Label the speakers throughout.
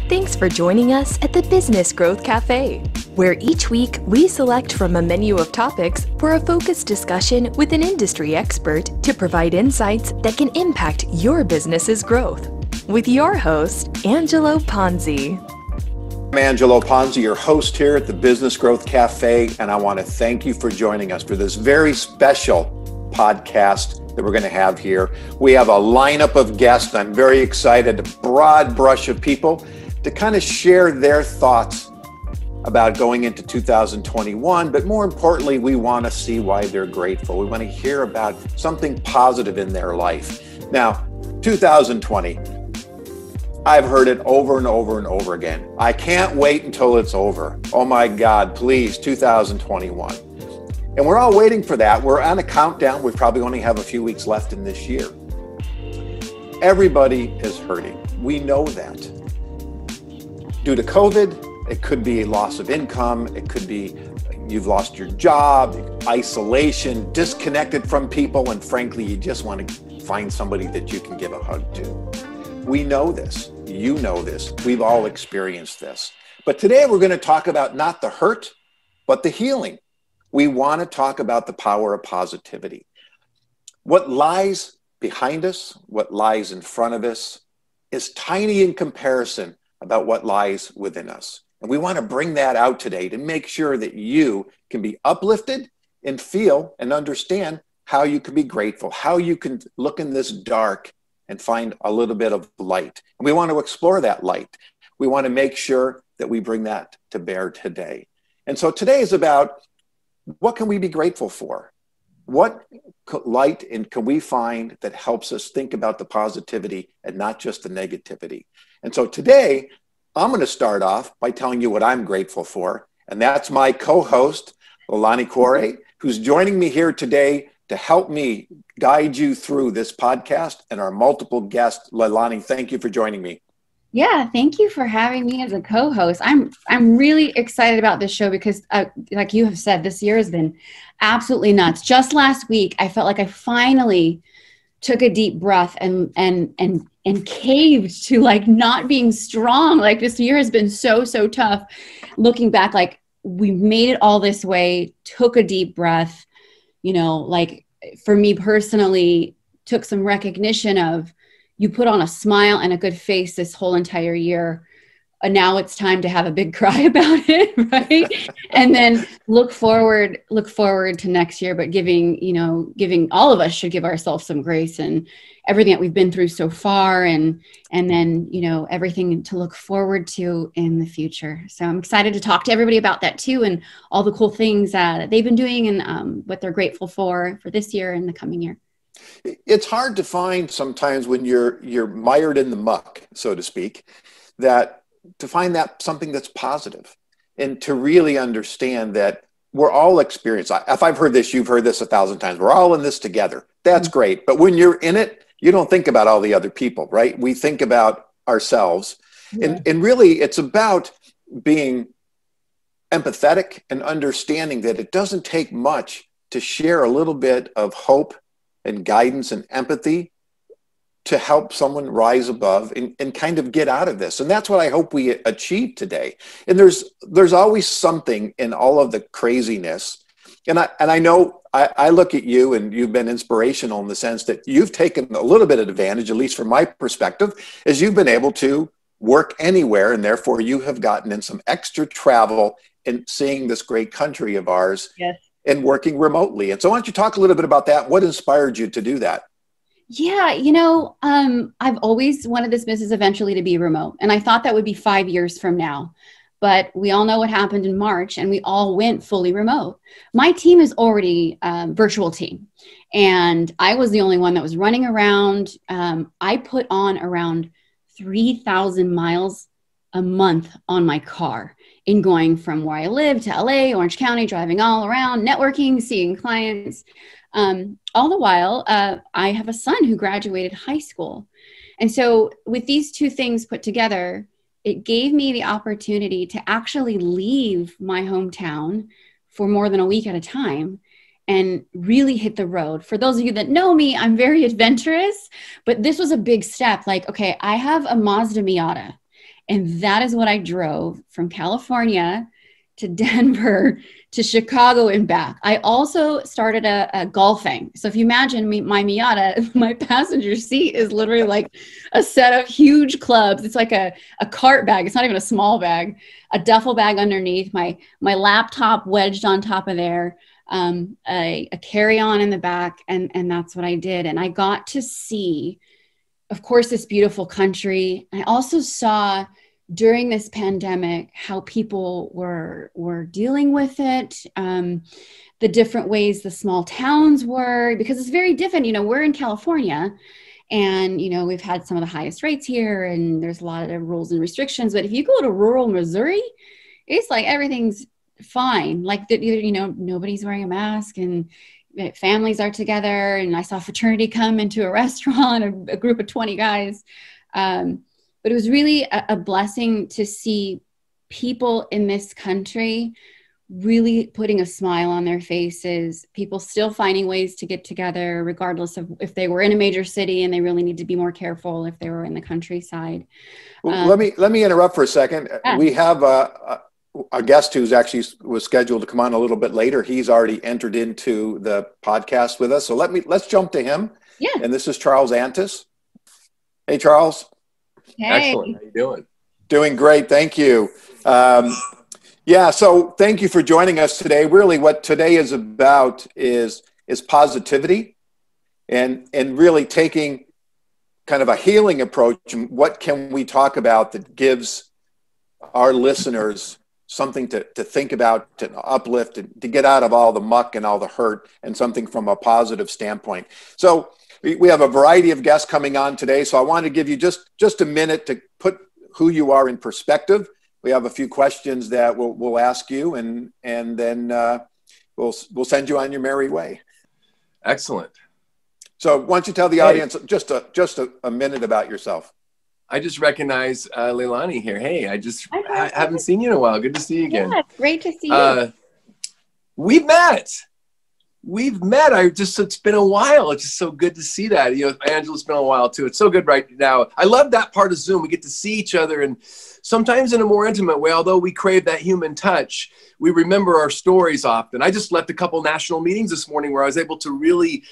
Speaker 1: Thanks for joining us at the Business Growth Cafe, where each week we select from a menu of topics for a focused discussion with an industry expert to provide insights that can impact your business's growth. With your host, Angelo Ponzi.
Speaker 2: I'm Angelo Ponzi, your host here at the Business Growth Cafe, and I want to thank you for joining us for this very special podcast that we're going to have here. We have a lineup of guests. I'm very excited, a broad brush of people to kind of share their thoughts about going into 2021. But more importantly, we want to see why they're grateful. We want to hear about something positive in their life. Now, 2020, I've heard it over and over and over again. I can't wait until it's over. Oh my God, please, 2021. And we're all waiting for that. We're on a countdown. We probably only have a few weeks left in this year. Everybody is hurting. We know that. Due to COVID, it could be loss of income. It could be you've lost your job, isolation, disconnected from people, and frankly, you just want to find somebody that you can give a hug to. We know this. You know this. We've all experienced this. But today we're going to talk about not the hurt, but the healing. We want to talk about the power of positivity. What lies behind us, what lies in front of us, is tiny in comparison about what lies within us. And we want to bring that out today to make sure that you can be uplifted and feel and understand how you can be grateful, how you can look in this dark and find a little bit of light. And we want to explore that light. We want to make sure that we bring that to bear today. And so today is about what can we be grateful for? What light can we find that helps us think about the positivity and not just the negativity? And so today, I'm going to start off by telling you what I'm grateful for. And that's my co-host, Leilani Quiray, who's joining me here today to help me guide you through this podcast and our multiple guests. Leilani, thank you for joining me.
Speaker 3: Yeah, thank you for having me as a co-host. I'm really excited about this show because, like you have said, this year has been absolutely nuts. Just last week, I felt like I finally took a deep breath and caved to like not being strong. Like this year has been so tough. Looking back, like we made it all this way, took a deep breath, like for me personally, took some recognition of you put on a smile and a good face this whole entire year. And now it's time to have a big cry about it, right? And then look forward to next year, but giving all of us should give ourselves some grace and everything that we've been through so far and then, everything to look forward to in the future. So I'm excited to talk to everybody about that too and all the cool things that they've been doing and what they're grateful for this year and the coming year.
Speaker 2: It's hard to find sometimes when you're mired in the muck, so to speak, that to find that something that's positive and to really understand that we're all experiencing. If I've heard this, you've heard this 1,000 times. We're all in this together. That's great. But when you're in it, you don't think about all the other people, right? We think about ourselves. Yeah. And really, it's about being empathetic and understanding that it doesn't take much to share a little bit of hope and guidance and empathy to help someone rise above and kind of get out of this. And that's what I hope we achieve today. And there's always something in all of the craziness. And I know I look at you and you've been inspirational in the sense that you've taken a little bit of advantage, at least from my perspective, as you've been able to work anywhere. And therefore you have gotten in some extra travel and seeing this great country of ours. Yes. And working remotely. And so why don't you talk a little bit about that? What inspired you to do that?
Speaker 3: Yeah, I've always wanted this business eventually to be remote. And I thought that would be 5 years from now. But we all know what happened in March and we all went fully remote. My team is already a virtual team. And I was the only one that was running around. I put on around 3,000 miles a month on my car in going from where I live to LA, Orange County, driving all around, networking, seeing clients. All the while, I have a son who graduated high school. And so with these two things put together, it gave me the opportunity to actually leave my hometown for more than a week at a time and really hit the road. For those of you that know me, I'm very adventurous, but this was a big step. Like, okay, I have a Mazda Miata And that is what I drove from California to Denver to Chicago and back. I also started a golfing. So if you imagine my Miata, my passenger seat is literally like a set of huge clubs. It's like a cart bag. It's not even a small bag, a duffel bag underneath, my laptop wedged on top of there, a carry-on in the back. And that's what I did. And I got to see, of course, this beautiful country. I also saw during this pandemic how people were dealing with it, the different ways the small towns were, because it's very different. We're in California and, we've had some of the highest rates here and there's a lot of rules and restrictions. But if you go to rural Missouri, it's like everything's fine. Like, nobody's wearing a mask and families are together. And I saw fraternity come into a restaurant, a group of 20 guys. But it was really a blessing to see people in this country really putting a smile on their faces, people still finding ways to get together, regardless of if they were in a major city and they really need to be more careful if they were in the countryside.
Speaker 2: Let me interrupt for a second. Yeah. We have a guest who's actually was scheduled to come on a little bit later. He's already entered into the podcast with us. So let's jump to him.
Speaker 3: Yeah.
Speaker 2: And this is Charles Antis. Hey, Charles.
Speaker 3: Hey.
Speaker 4: Excellent. How you doing?
Speaker 2: Doing great. Thank you. So thank you for joining us today. Really what today is about is positivity and really taking kind of a healing approach. And what can we talk about that gives our listeners something to think about, to uplift, to get out of all the muck and all the hurt, and something from a positive standpoint. So we have a variety of guests coming on today, so I want to give you just a minute to put who you are in perspective. We have a few questions that we'll ask you, and then we'll send you on your merry way.
Speaker 4: Excellent.
Speaker 2: So why don't you tell the audience just a minute about yourself?
Speaker 4: I just recognize Leilani here. Hey, I haven't seen you in a while. Good to see you again.
Speaker 3: Yeah, great to see you.
Speaker 4: We've met. It's been a while. It's just so good to see that. Angelo, it's been a while too. It's so good right now. I love that part of Zoom. We get to see each other, and sometimes in a more intimate way, although we crave that human touch, we remember our stories often. I just left a couple national meetings this morning where I was able to really,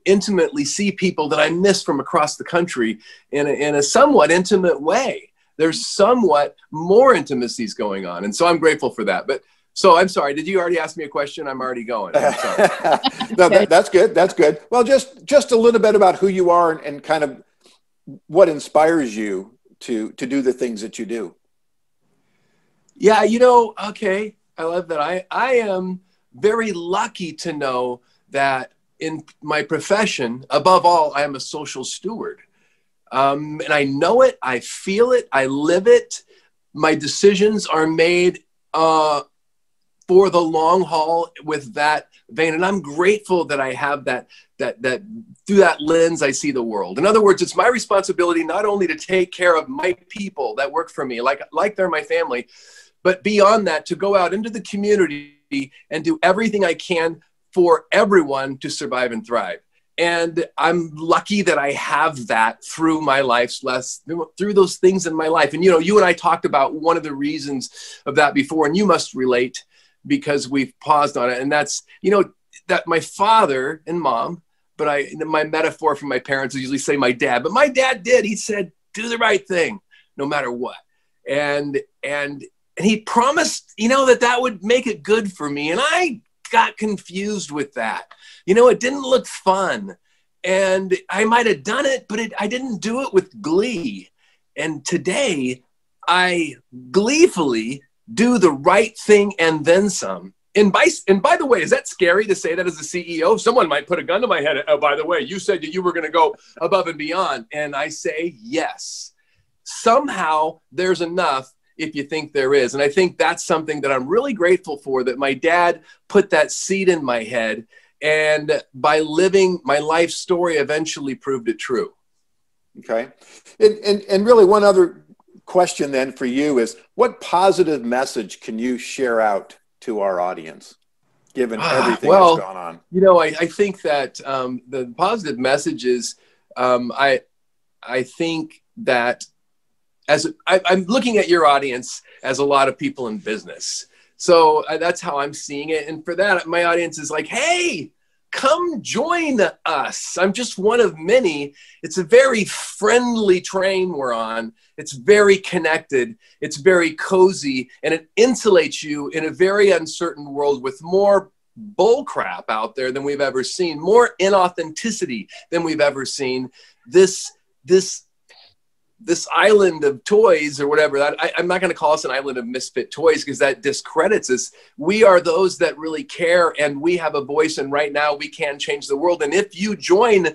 Speaker 4: intimately see people that I missed from across the country in a somewhat intimate way. There's somewhat more intimacies going on. And so I'm grateful for that. So I'm sorry, did you already ask me a question? I'm already going. I'm sorry.
Speaker 2: No, that's good. That's good. Well, just a little bit about who you are and kind of what inspires you to do the things that you do.
Speaker 4: Yeah, okay. I love that. I am very lucky to know that in my profession, above all, I am a social steward. And I know it, I feel it, I live it. My decisions are made for the long haul with that vein. And I'm grateful that I have that through that lens, I see the world. In other words, it's my responsibility not only to take care of my people that work for me, like they're my family, but beyond that, to go out into the community and do everything I can for everyone to survive and thrive. And I'm lucky that I have that through my life's through those things in my life. And, you and I talked about one of the reasons of that before, and you must relate because we've paused on it. And that's, that my father and mom, but my metaphor for my parents is usually say my dad, but my dad did. He said, do the right thing no matter what. And he promised, that would make it good for me. And I got confused with that. It didn't look fun. And I might have done it, but I didn't do it with glee. And today, I gleefully do the right thing and then some. And by the way, is that scary to say that as a CEO? Someone might put a gun to my head. Oh, by the way, you said that you were going to go above and beyond. And I say, yes. Somehow there's enough if you think there is. And I think that's something that I'm really grateful for, that my dad put that seed in my head. And by living my life story, eventually proved it true.
Speaker 2: Okay. And really one other question then for you is, what positive message can you share out to our audience, given everything that's gone on?
Speaker 4: I think that the positive message is, I think that I'm looking at your audience as a lot of people in business. So that's how I'm seeing it. And for that, my audience is like, hey, come join us. I'm just one of many. It's a very friendly train we're on. It's very connected. It's very cozy, and it insulates you in a very uncertain world with more bull crap out there than we've ever seen, more inauthenticity than we've ever seen. This island of toys or whatever, I'm not going to call us an island of misfit toys because that discredits us. We are those that really care, and we have a voice, and right now we can change the world. And if you join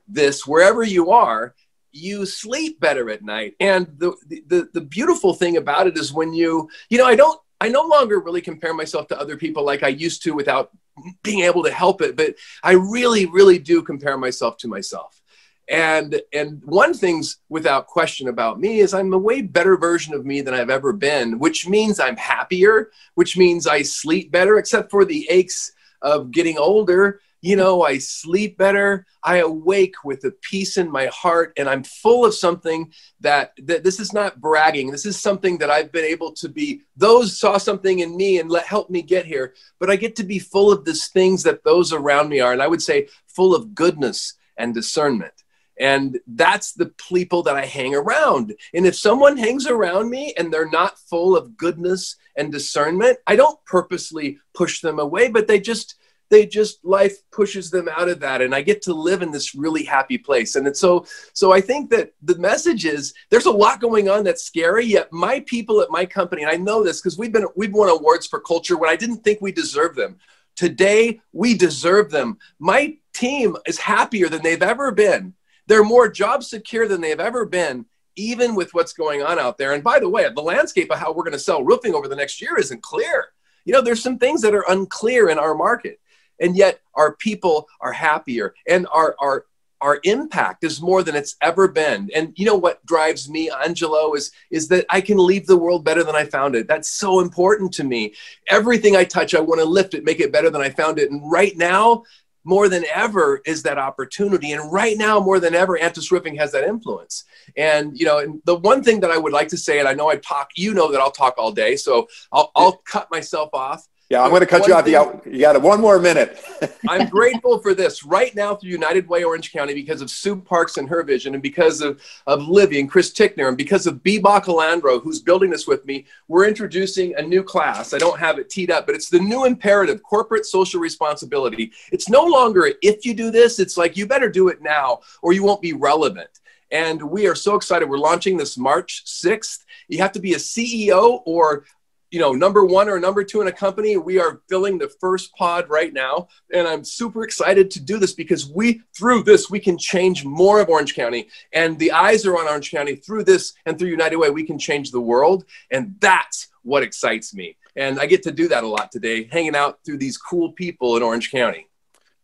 Speaker 4: this wherever you are, you sleep better at night. And the beautiful thing about it is when I no longer really compare myself to other people like I used to without being able to help it, but I really, really do compare myself to myself. And one thing's without question about me is I'm a way better version of me than I've ever been, which means I'm happier, which means I sleep better, except for the aches of getting older. I sleep better. I awake with a peace in my heart, and I'm full of something that this is not bragging. This is something that I've been able to be. Those saw something in me and helped me get here, but I get to be full of these things that those around me are. And I would say full of goodness and discernment. And that's the people that I hang around. And if someone hangs around me and they're not full of goodness and discernment, I don't purposely push them away, but life pushes them out of that. And I get to live in this really happy place. And it's so I think that the message is there's a lot going on that's scary, yet my people at my company, and I know this because we've won awards for culture when I didn't think we deserved them. Today, we deserve them. My team is happier than they've ever been. They're more job secure than they've ever been, even with what's going on out there. And by the way, the landscape of how we're going to sell roofing over the next year isn't clear. There's some things that are unclear in our market, and yet our people are happier, and our impact is more than it's ever been. And what drives me, Angelo, is that I can leave the world better than I found it. That's so important to me. Everything I touch, I want to lift it, make it better than I found it. And right now, more than ever is that opportunity. And right now, more than ever, Antis Roofing has that influence. And, and the one thing that I would like to say, and I know I talk, that I'll talk all day, so I'll cut myself off.
Speaker 2: Yeah, I'm going to cut you off. You got one more minute.
Speaker 4: I'm grateful for this right now through United Way Orange County because of Sue Parks and her vision, and because of Livy and Chris Tickner, and because of B. Bacalandro, who's building this with me. We're introducing a new class. I don't have it teed up, but it's the new imperative, corporate social responsibility. It's no longer if you do this, it's like you better do it now or you won't be relevant. And we are so excited. We're launching this March 6th. You have to be a CEO or number one or number two in a company. We are filling the first pod right now. And I'm super excited to do this because through this, we can change more of Orange County. And the eyes are on Orange County. Through this and through United Way, we can change the world. And that's what excites me. And I get to do that a lot today, hanging out through these cool people in Orange County.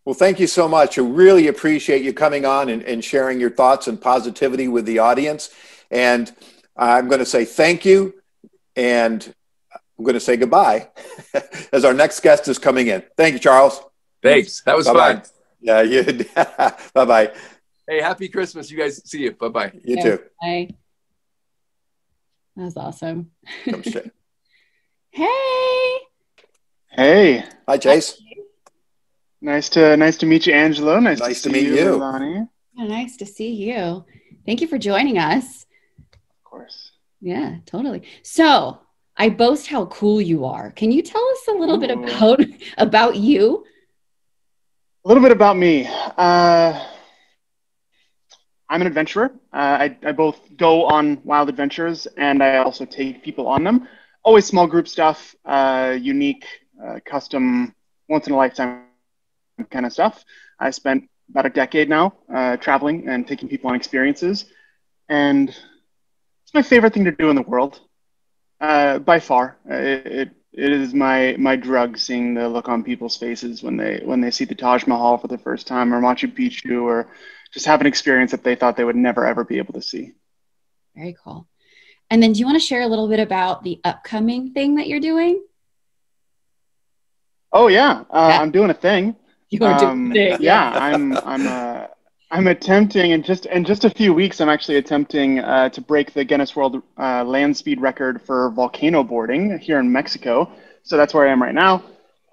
Speaker 2: Well, thank you so much. I really appreciate you coming on and sharing your thoughts and positivity with the audience. And I'm going to say thank you. And I'm going to say goodbye as our next guest is coming in. Thank you, Charles.
Speaker 4: Thanks. That was fun.
Speaker 2: Yeah, you. Bye-bye.
Speaker 4: Hey, happy Christmas. You guys, see you. Bye-bye.
Speaker 2: You too.
Speaker 3: Bye. That was awesome.
Speaker 2: Come straight.
Speaker 3: Hey.
Speaker 5: Hey.
Speaker 2: Hi, Chase.
Speaker 5: Nice to meet you, Angelo. Nice to meet you, Leilani.
Speaker 3: Yeah, nice to see you. Thank you for joining us.
Speaker 5: Of course.
Speaker 3: Yeah, totally. So I boast how cool you are. Can you tell us a little bit about you?
Speaker 5: A little bit about me. I'm an adventurer. I both go on wild adventures and I also take people on them. Always small group stuff, unique, custom, once in a lifetime kind of stuff. I spent about a decade now traveling and taking people on experiences. And it's my favorite thing to do in the world. By far, it is my drug, seeing the look on people's faces when they see the Taj Mahal for the first time, or Machu Picchu, or just have an experience that they thought they would never ever be able to see.
Speaker 3: Very cool. And then, do you want to share a little bit about the upcoming thing that you're doing?
Speaker 5: Oh yeah, I'm doing a thing.
Speaker 3: You are doing a thing.
Speaker 5: Yeah, I'm I'm attempting in just a few weeks. I'm actually attempting to break the Guinness World land speed record for volcano boarding here in Mexico. So that's where I am right now.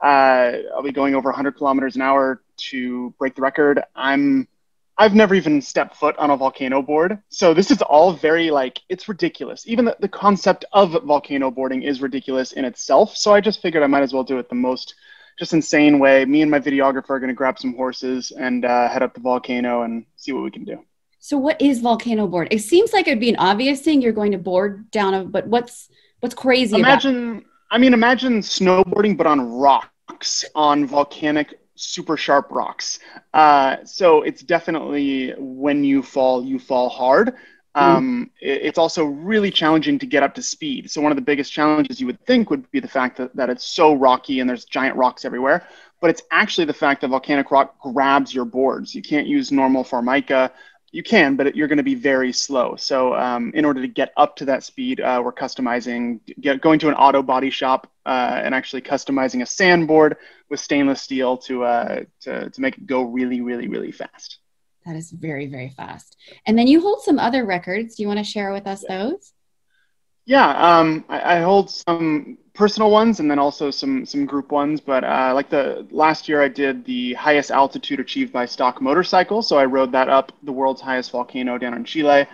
Speaker 5: I'll be going over 100 kilometers an hour to break the record. I've never even stepped foot on a volcano board, so this is all very like it's ridiculous. Even the concept of volcano boarding is ridiculous in itself. So I just figured I might as well do it the most just insane way. Me and my videographer are going to grab some horses and head up the volcano and see what we can do.
Speaker 3: So what is volcano board? It seems like it'd be an obvious thing you're going to board down but what's crazy about it?
Speaker 5: Imagine snowboarding, but on rocks, on volcanic, super sharp rocks. So it's definitely when you fall hard. It's also really challenging to get up to speed. So one of the biggest challenges you would think would be the fact that it's so rocky and there's giant rocks everywhere. But it's actually the fact that volcanic rock grabs your boards. You can't use normal Formica. You can, but you're going to be very slow. So in order to get up to that speed, we're customizing, going to an auto body shop and actually customizing a sandboard with stainless steel to make it go really, really, really fast.
Speaker 3: That is very, very fast. And then you hold some other records. Do you want to share with us those?
Speaker 5: Yeah, I hold some personal ones and then also some group ones. But like the last year, I did the highest altitude achieved by stock motorcycle. So I rode that up the world's highest volcano down in Chile.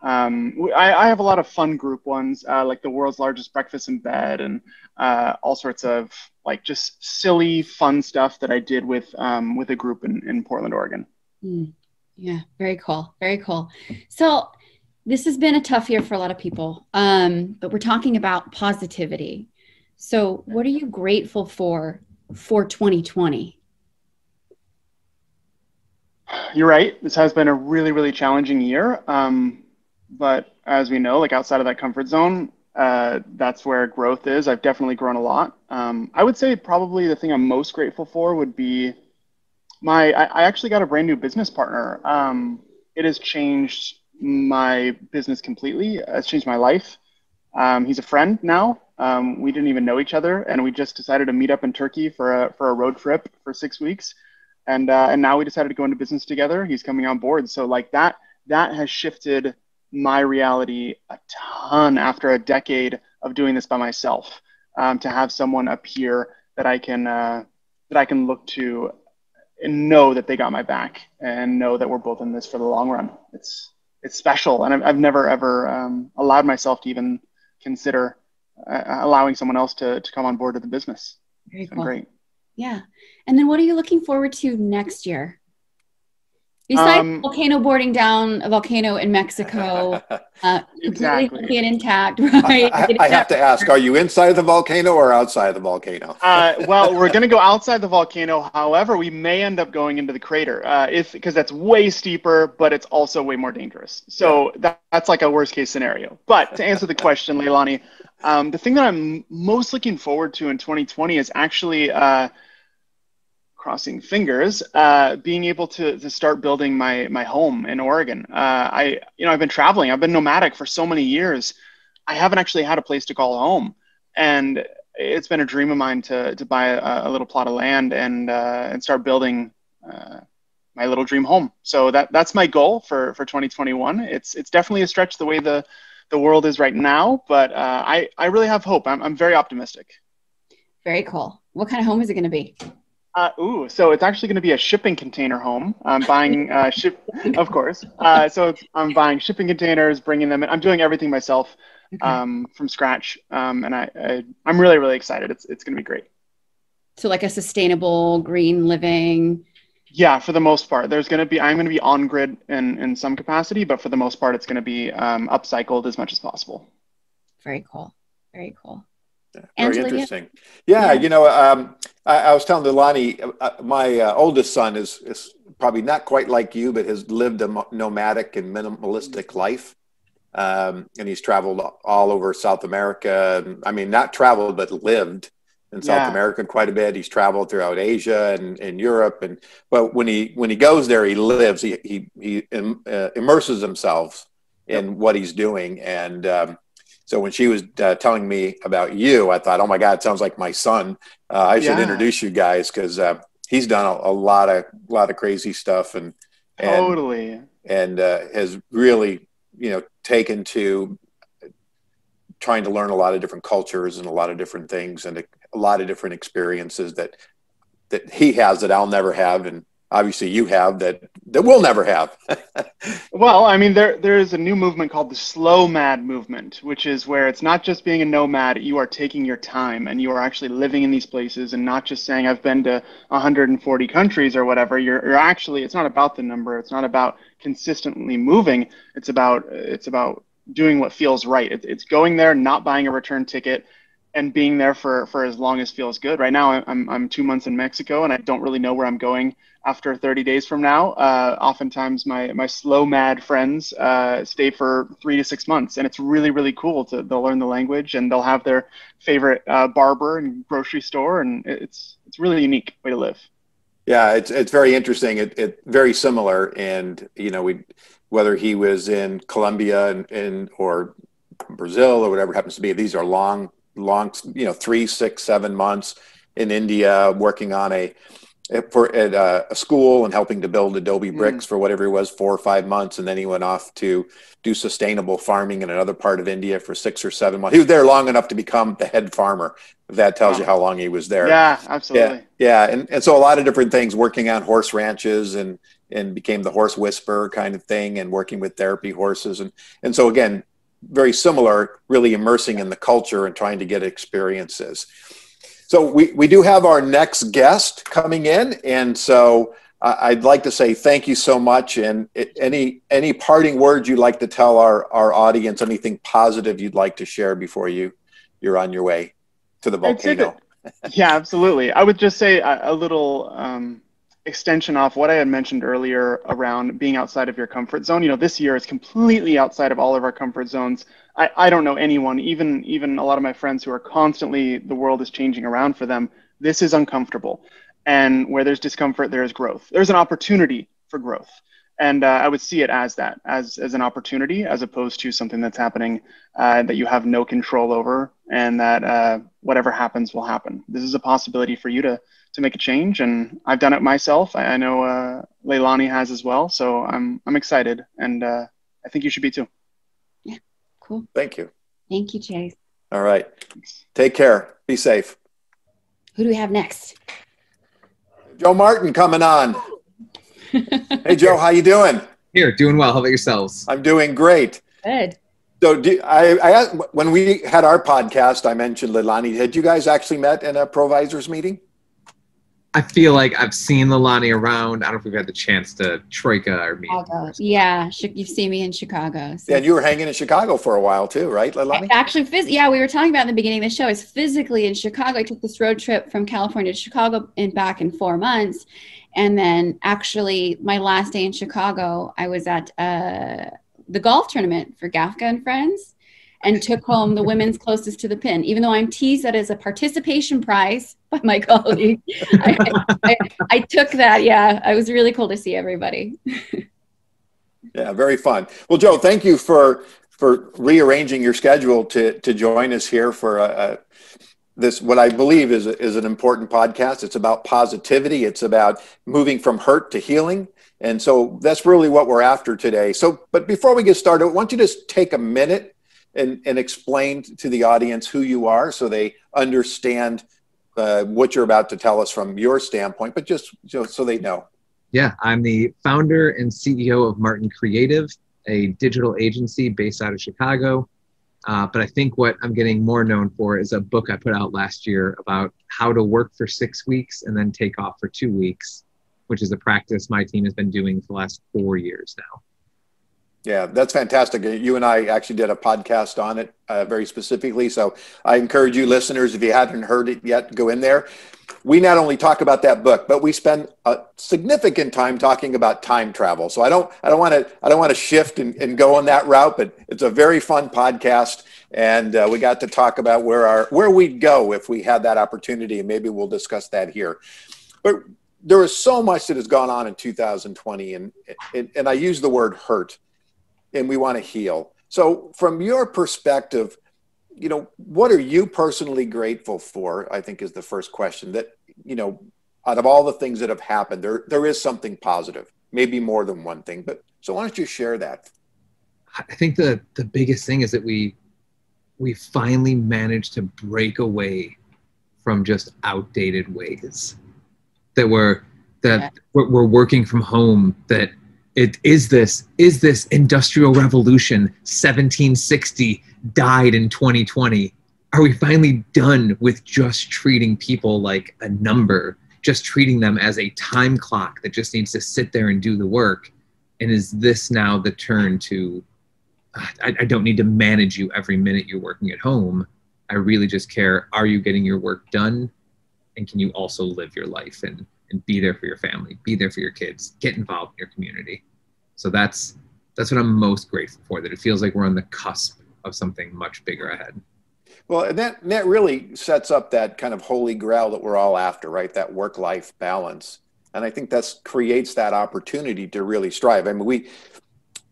Speaker 5: I have a lot of fun group ones, like the world's largest breakfast in bed and all sorts of like just silly, fun stuff that I did with a group in Portland, Oregon.
Speaker 3: Yeah, very cool. Very cool. So this has been a tough year for a lot of people, but we're talking about positivity. So what are you grateful for 2020?
Speaker 5: You're right. This has been a really, really challenging year. But as we know, like outside of that comfort zone, that's where growth is. I've definitely grown a lot. I would say probably the thing I'm most grateful for would be I actually got a brand new business partner. It has changed my business completely. It's changed my life. He's a friend now. We didn't even know each other, and we just decided to meet up in Turkey for a road trip for 6 weeks, and now we decided to go into business together. He's coming on board, so like that has shifted my reality a ton after a decade of doing this by myself. To have someone up here that I can look to and know that they got my back and know that we're both in this for the long run. It's special. And I've never, ever allowed myself to even consider allowing someone else to come on board to the business.
Speaker 3: Very
Speaker 5: it's
Speaker 3: cool.
Speaker 5: Great.
Speaker 3: Yeah. And then what are you looking forward to next year? Besides volcano boarding down a volcano in Mexico,
Speaker 5: exactly.
Speaker 3: completely and intact, right?
Speaker 2: I have to ask, are you inside the volcano or outside the volcano?
Speaker 5: Well, we're going to go outside the volcano. However, we may end up going into the crater because that's way steeper, but it's also way more dangerous. So that's like a worst case scenario. But to answer the question, Leilani, the thing that I'm most looking forward to in 2020 is actually crossing fingers, being able to start building my home in Oregon. I've been traveling. I've been nomadic for so many years. I haven't actually had a place to call home, and it's been a dream of mine to buy a little plot of land and start building my little dream home. So that's my goal for 2021. It's definitely a stretch the way the world is right now, but I really have hope. I'm very optimistic. Very
Speaker 3: cool. What kind of home is it going to be?
Speaker 5: So it's actually going to be a shipping container home. I'm buying of course. So I'm buying shipping containers, bringing them in. I'm doing everything myself from scratch, and I'm really, really excited. It's going to be great.
Speaker 3: So like a sustainable green living.
Speaker 5: Yeah, for the most part, I'm going to be on grid in some capacity, but for the most part, it's going to be upcycled as much as possible.
Speaker 3: Very cool. Very cool.
Speaker 2: Very interesting. Yeah, I was telling Leilani, my oldest son is probably not quite like you, but has lived a nomadic and minimalistic life. And he's traveled all over South America. I mean, not traveled, but lived in South America quite a bit. He's traveled throughout Asia and Europe. But when he goes there, he lives. He immerses himself in what he's doing. And so when she was telling me about you, I thought, oh my God, it sounds like my son. I should introduce you guys because he's done a lot of crazy stuff, and
Speaker 5: Totally.
Speaker 2: And has really, taken to trying to learn a lot of different cultures and a lot of different things and a lot of different experiences that he has that I'll never have. And obviously you have that we'll never have.
Speaker 5: Well, I mean, there is a new movement called the slow mad movement, which is where it's not just being a nomad, you are taking your time and you are actually living in these places and not just saying I've been to 140 countries or whatever. You're actually, it's not about the number. It's not about consistently moving. It's about doing what feels right. It's going there, not buying a return ticket, and being there for as long as feels good. Right now, I'm 2 months in Mexico, and I don't really know where I'm going after 30 days from now. Oftentimes, my slow mad friends stay for 3 to 6 months, and it's really, really cool. They'll learn the language, and they'll have their favorite barber and grocery store, and it's really unique way to live.
Speaker 2: Yeah, it's very interesting. It very similar, and whether he was in Colombia or Brazil or whatever it happens to be, these are long, 3, 6, 7 months in India working on a school and helping to build Adobe bricks for whatever it was, 4 or 5 months. And then he went off to do sustainable farming in another part of India for 6 or 7 months. He was there long enough to become the head farmer. If that tells you how long he was there.
Speaker 5: Yeah, absolutely.
Speaker 2: Yeah. And so a lot of different things, working on horse ranches and became the horse whisperer kind of thing, and working with therapy horses. And so again, very similar, really immersing in the culture and trying to get experiences. So we do have our next guest coming in. And so I'd like to say thank you so much. And any parting words you'd like to tell our audience, anything positive you'd like to share before you're on your way to the volcano?
Speaker 5: Yeah, absolutely. I would just say a little extension off what I had mentioned earlier around being outside of your comfort zone. This year is completely outside of all of our comfort zones. I don't know anyone, even a lot of my friends who are constantly, the world is changing around for them. This is uncomfortable. And where there's discomfort, there is growth. There's an opportunity for growth. And I would see it as that, as an opportunity, as opposed to something that's happening that you have no control over, and that whatever happens will happen. This is a possibility for you to make a change, and I've done it myself. I know Leilani has as well, so I'm excited, and I think you should be too.
Speaker 3: Yeah, cool.
Speaker 2: Thank you.
Speaker 3: Thank you, Chase.
Speaker 2: All right. Take care. Be safe.
Speaker 3: Who do we have next?
Speaker 2: Joe Martin coming on. Hey, Joe, how you doing?
Speaker 6: Here, doing well. How about yourselves?
Speaker 2: I'm doing great.
Speaker 3: Good.
Speaker 2: So I when we had our podcast, I mentioned Leilani. Had you guys actually met in a provisors meeting?
Speaker 6: I feel like I've seen Leilani around. I don't know if we've had the chance to troika or meet.
Speaker 3: Yeah, you've seen me in Chicago. So.
Speaker 2: Yeah, and you were hanging in Chicago for a while too, right, Leilani?
Speaker 3: Actually, yeah, we were talking about in the beginning of the show. I was physically in Chicago. I took this road trip from California to Chicago and back in 4 months. And then actually my last day in Chicago, I was at the golf tournament for Gafka and Friends, and took home the women's closest to the pin. Even though I'm teased that as a participation prize by my colleague, I took that. Yeah, it was really cool to see everybody.
Speaker 2: Yeah, very fun. Well, Joe, thank you for rearranging your schedule to join us here for this, what I believe is an important podcast. It's about positivity. It's about moving from hurt to healing. And so that's really what we're after today. So, but before we get started, I want you to just take a minute and explain to the audience who you are so they understand what you're about to tell us from your standpoint, but just so they know.
Speaker 6: Yeah, I'm the founder and CEO of Martin Creative, a digital agency based out of Chicago. But I think what I'm getting more known for is a book I put out last year about how to work for 6 weeks and then take off for 2 weeks, which is a practice my team has been doing for the last 4 years now.
Speaker 2: Yeah, that's fantastic. You and I actually did a podcast on it very specifically. So I encourage you listeners, if you haven't heard it yet, go in there. We not only talk about that book, but we spend a significant time talking about time travel. So I don't want to shift and go on that route, but it's a very fun podcast. And we got to talk about where we'd go if we had that opportunity. And maybe we'll discuss that here. But there is so much that has gone on in 2020. And I use the word hurt. And we want to heal. So from your perspective, what are you personally grateful for? I think is the first question. That, out of all the things that have happened, there is something positive. maybe more than one thing. But so why don't you share that?
Speaker 6: I think the biggest thing is that we finally managed to break away from just outdated ways, that we're working from home, that it is this industrial revolution 1760 died in 2020. Are we finally done with just treating people like a number, just treating them as a time clock that just needs to sit there and do the work? And is this now the turn to, I don't need to manage you every minute you're working at home. I really just care, are you getting your work done? And can you also live your life and be there for your family, be there for your kids, get involved in your community? So that's what I'm most grateful for, that it feels like we're on the cusp of something much bigger ahead.
Speaker 2: Well, and that really sets up that kind of holy grail that we're all after, right? That work-life balance. And I think that creates that opportunity to really strive. I mean,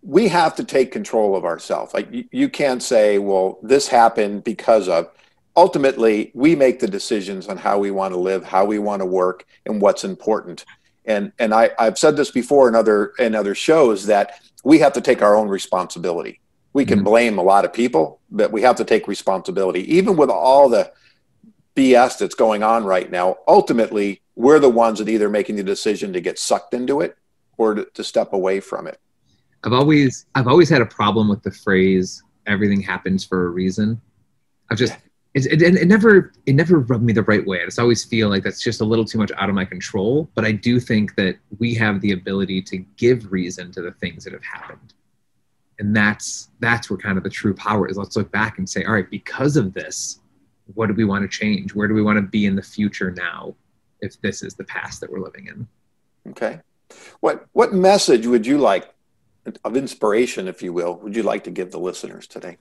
Speaker 2: we have to take control of ourselves. Like you can't say, well, this happened because of. Ultimately, we make the decisions on how we want to live, how we want to work, and what's important. And I've said this before in other shows, that we have to take our own responsibility. We can blame a lot of people, but we have to take responsibility. Even with all the BS that's going on right now, ultimately, we're the ones that either making the decision to get sucked into it or to step away from it.
Speaker 6: I've always had a problem with the phrase, everything happens for a reason. It never rubbed me the right way. I just always feel like that's just a little too much out of my control. But I do think that we have the ability to give reason to the things that have happened. And that's where kind of the true power is. Let's look back and say, all right, because of this, what do we want to change? Where do we want to be in the future now, if this is the past that we're living in?
Speaker 2: Okay. What message would you like, of inspiration, if you will, would you like to give the listeners today?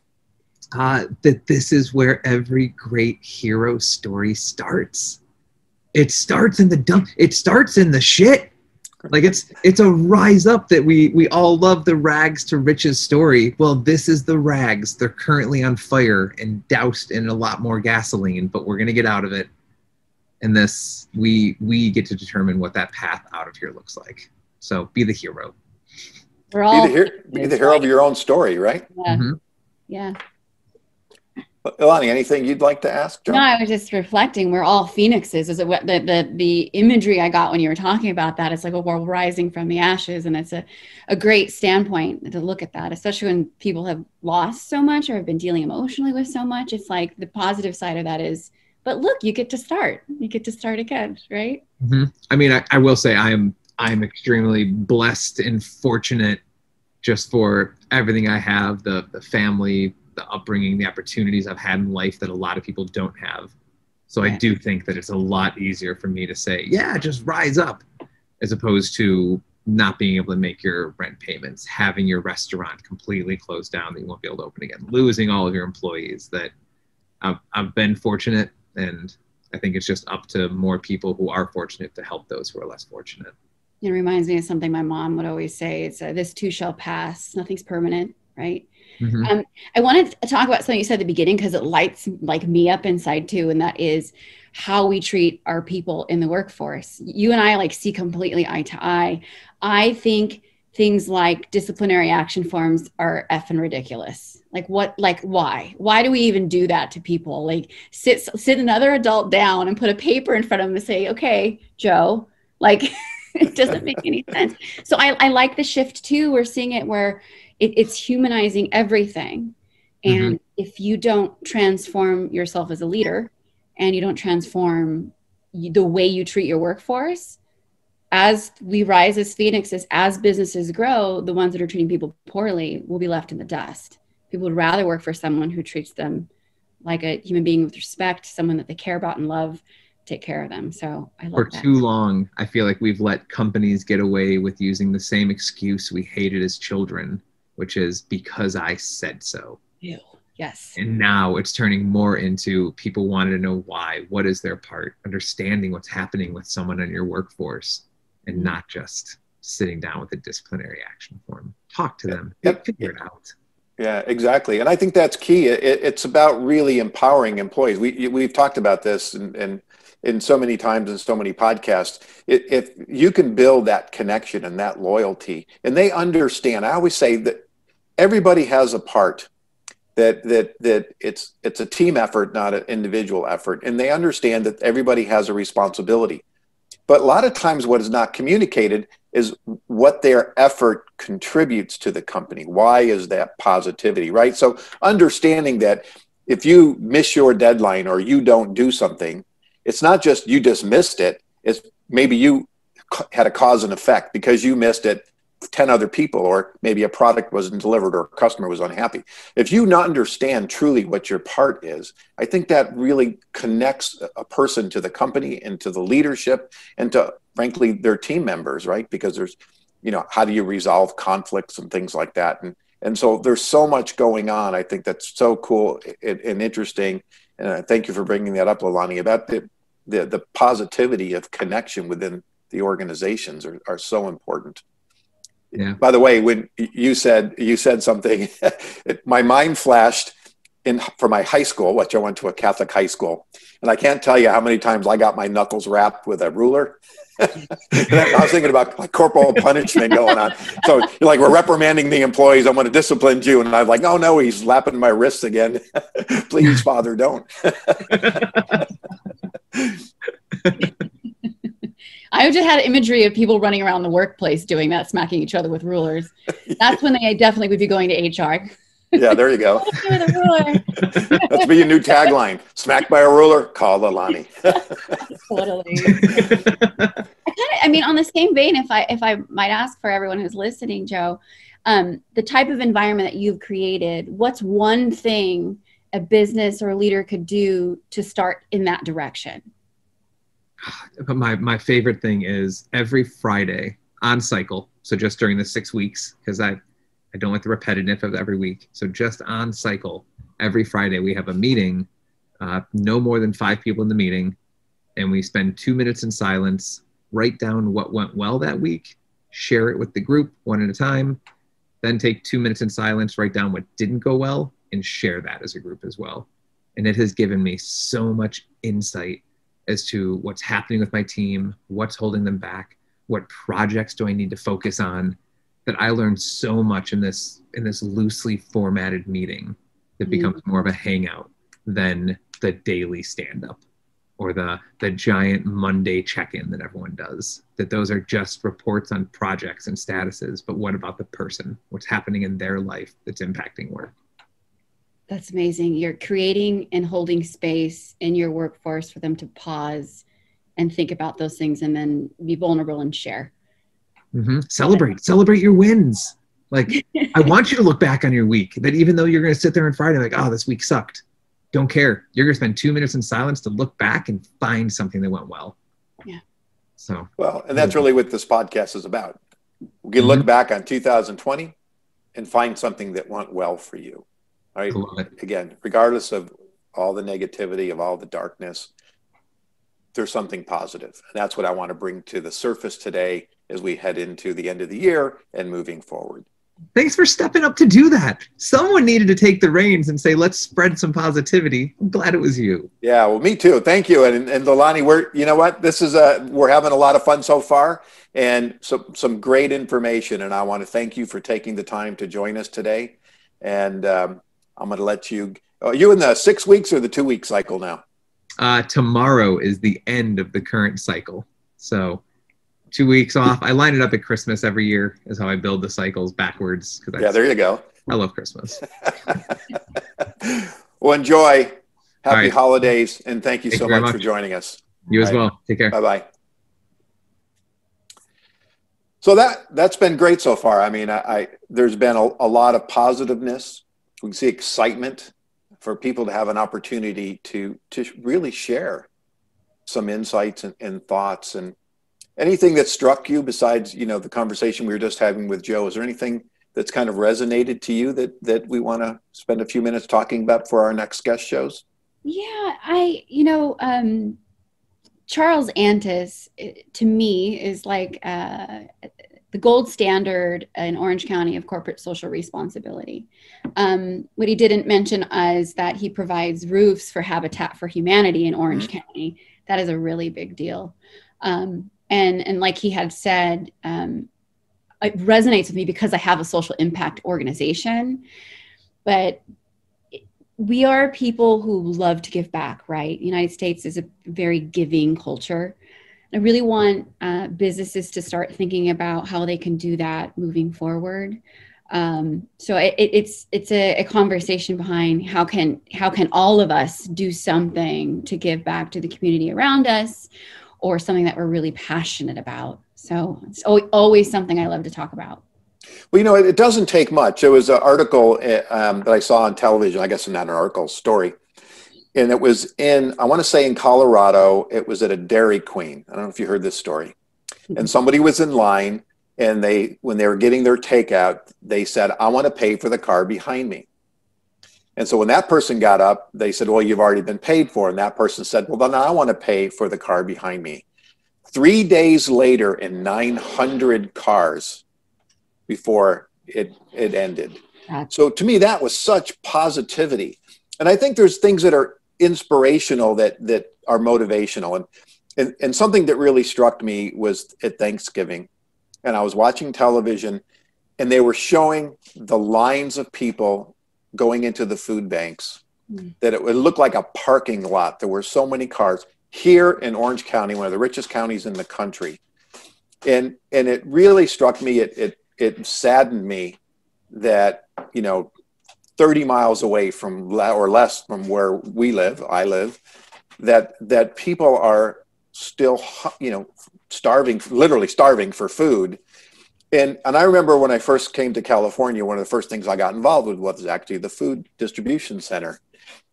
Speaker 6: That this is where every great hero story starts. It starts in the dump. It starts in the shit. Like it's a rise up, that we all love the rags to riches story. Well, this is the rags. They're currently on fire and doused in a lot more gasoline, but we're going to get out of it. And this, we get to determine what that path out of here looks like. So be the hero.
Speaker 3: We're all
Speaker 2: be the hero of your own story, right?
Speaker 3: Yeah. Mm-hmm. Yeah.
Speaker 2: Leilani, anything you'd like to ask, Joan?
Speaker 3: No, I was just reflecting. We're all phoenixes. Is it what the imagery I got when you were talking about that? It's like, we're rising from the ashes, and it's a great standpoint to look at that, especially when people have lost so much or have been dealing emotionally with so much. It's like the positive side of that is, but look, you get to start. You get to start again, right?
Speaker 6: Mm-hmm. I mean, I will say I'm extremely blessed and fortunate just for everything I have, the family, the upbringing, the opportunities I've had in life that a lot of people don't have. So I do think that it's a lot easier for me to say, yeah, just rise up, as opposed to not being able to make your rent payments, having your restaurant completely closed down that you won't be able to open again, losing all of your employees. That I've been fortunate, and I think it's just up to more people who are fortunate to help those who are less fortunate.
Speaker 3: It reminds me of something my mom would always say. It's this too shall pass. Nothing's permanent, right? Mm-hmm. I wanted to talk about something you said at the beginning, because it lights like me up inside too. And that is how we treat our people in the workforce. You and I see completely eye to eye. I think things like disciplinary action forms are effing ridiculous. Why do we even do that to people? Like sit another adult down and put a paper in front of them and say, okay, Joe, it doesn't make any sense. So I like the shift too. We're seeing it where it's humanizing everything. And if you don't transform yourself as a leader, and you don't transform the way you treat your workforce, as we rise as phoenixes, as businesses grow, the ones that are treating people poorly will be left in the dust. People would rather work for someone who treats them like a human being with respect, someone that they care about and love, take care of them. So I love that. For
Speaker 6: too long, I feel like we've let companies get away with using the same excuse we hated as children, which is because I said so.
Speaker 3: Ew. Yes.
Speaker 6: And now it's turning more into people wanting to know why, what is their part, understanding what's happening with someone in your workforce, and not just sitting down with a disciplinary action form. Talk to them, figure it out.
Speaker 2: Yeah, exactly. And I think that's key. It's about really empowering employees. We've talked about this, and in so many times in so many podcasts, if you can build that connection and that loyalty, and they understand, I always say that everybody has a part, that it's a team effort, not an individual effort. And they understand that everybody has a responsibility. But a lot of times what is not communicated is what their effort contributes to the company. Why is that positivity, right? So understanding that if you miss your deadline or you don't do something, it's not just you just missed it. It's maybe you had a cause and effect because you missed it. 10 other people, or maybe a product wasn't delivered or a customer was unhappy. If you not understand truly what your part is, I think that really connects a person to the company and to the leadership and to, frankly, their team members, right? Because there's, how do you resolve conflicts and things like that? And so there's so much going on. I think that's so cool and interesting. And I thank you for bringing that up, Leilani, about the positivity of connection within the organizations are so important.
Speaker 6: Yeah.
Speaker 2: By the way, when you said something, my mind flashed for my high school, which I went to a Catholic high school, and I can't tell you how many times I got my knuckles wrapped with a ruler. I was thinking about like corporal punishment going on. So you're like, we're reprimanding the employees. I'm going to discipline you, and I'm like, oh no, he's lapping my wrists again. Please, Father, don't.
Speaker 3: I just had imagery of people running around the workplace doing that, smacking each other with rulers. That's when they definitely would be going to HR.
Speaker 2: Yeah, there you go.
Speaker 3: With a ruler.
Speaker 2: That's be a new tagline. Smacked by a ruler, call Leilani.
Speaker 3: Totally. On the same vein, if I might ask for everyone who's listening, Joe, the type of environment that you've created, what's one thing a business or a leader could do to start in that direction?
Speaker 6: But my favorite thing is every Friday on cycle. So just during the 6 weeks, because I don't like the repetitive of every week. So just on cycle, every Friday we have a meeting, no more than 5 people in the meeting. And we spend 2 minutes in silence, write down what went well that week, share it with the group one at a time, then take 2 minutes in silence, write down what didn't go well, and share that as a group as well. And it has given me so much insight as to what's happening with my team, what's holding them back, what projects do I need to focus on, that I learned so much in this loosely formatted meeting that becomes more of a hangout than the daily stand-up or the giant Monday check-in that everyone does. That those are just reports on projects and statuses, but what about the person? What's happening in their life that's impacting work?
Speaker 3: That's amazing. You're creating and holding space in your workforce for them to pause and think about those things and then be vulnerable and share.
Speaker 6: Mm-hmm. Celebrate your wins. Like, I want you to look back on your week, that even though you're going to sit there on Friday, like, oh, this week sucked. Don't care. You're going to spend 2 minutes in silence to look back and find something that went well.
Speaker 3: Yeah.
Speaker 6: So,
Speaker 2: well, and that's really what this podcast is about. We can look back on 2020 and find something that went well for you. Right. Again, regardless of all the negativity, of all the darkness, there's something positive. And that's what I want to bring to the surface today as we head into the end of the year and moving forward.
Speaker 6: Thanks for stepping up to do that. Someone needed to take the reins and say, let's spread some positivity. I'm glad it was you.
Speaker 2: Yeah, well, me too. Thank you. And Leilani, we're having a lot of fun so far and some great information. And I want to thank you for taking the time to join us today. And I'm going to let you, are you in the 6 weeks or the 2 week cycle now?
Speaker 6: Tomorrow is the end of the current cycle. So 2 weeks off. I line it up at Christmas every year is how I build the cycles backwards.
Speaker 2: Yeah, there you go.
Speaker 6: I love Christmas.
Speaker 2: Well, enjoy. Happy
Speaker 6: right.
Speaker 2: holidays. And thank you so much for joining us.
Speaker 6: You as well. Take care.
Speaker 2: Bye-bye. So that's been great so far. I mean, there's been a lot of positiveness. We can see excitement for people to have an opportunity to really share some insights and thoughts. And anything that struck you besides, the conversation we were just having with Joe, is there anything that's kind of resonated to you that we want to spend a few minutes talking about for our next guest shows?
Speaker 3: Yeah, Charles Antis, to me, is like the gold standard in Orange County of corporate social responsibility. What he didn't mention is that he provides roofs for Habitat for Humanity in Orange County. That is a really big deal. And like he had said, it resonates with me because I have a social impact organization, but we are people who love to give back, right? The United States is a very giving culture. I really want businesses to start thinking about how they can do that moving forward. So it's a conversation behind how can all of us do something to give back to the community around us, or something that we're really passionate about. So it's always something I love to talk about.
Speaker 2: Well, it doesn't take much. There was an article that I saw on television, I guess not an article, story. And it was I want to say in Colorado, it was at a Dairy Queen. I don't know if you heard this story. And somebody was in line, and when they were getting their takeout, they said, "I want to pay for the car behind me." And so when that person got up, they said, "Well, you've already been paid for." And that person said, "Well, then I want to pay for the car behind me." 3 days later, in 900 cars before it ended. So to me, that was such positivity. And I think there's things that are inspirational that are motivational. And something that really struck me was at Thanksgiving. And I was watching television, and they were showing the lines of people going into the food banks, that it would look like a parking lot. There were so many cars here in Orange County, one of the richest counties in the country. And it really struck me, it saddened me that, 30 miles away from, or less from where I live, that people are still, starving, literally starving for food. And I remember when I first came to California, one of the first things I got involved with was actually the food distribution center.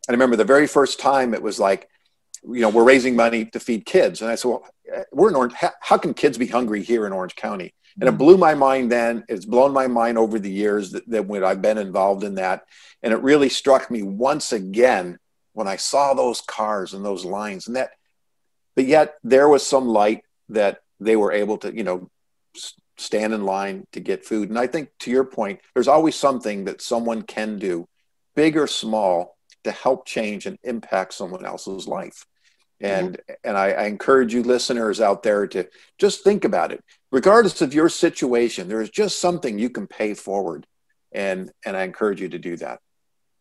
Speaker 2: And I remember the very first time it was like, we're raising money to feed kids. And I said, well, we're in Orange, how can kids be hungry here in Orange County? And it blew my mind then. It's blown my mind over the years that when I've been involved in that. And it really struck me once again when I saw those cars and those lines, but yet there was some light that they were able to, stand in line to get food. And I think, to your point, there's always something that someone can do, big or small, to help change and impact someone else's life. And I encourage you listeners out there to just think about it. Regardless of your situation, there is just something you can pay forward. And I encourage you to do that.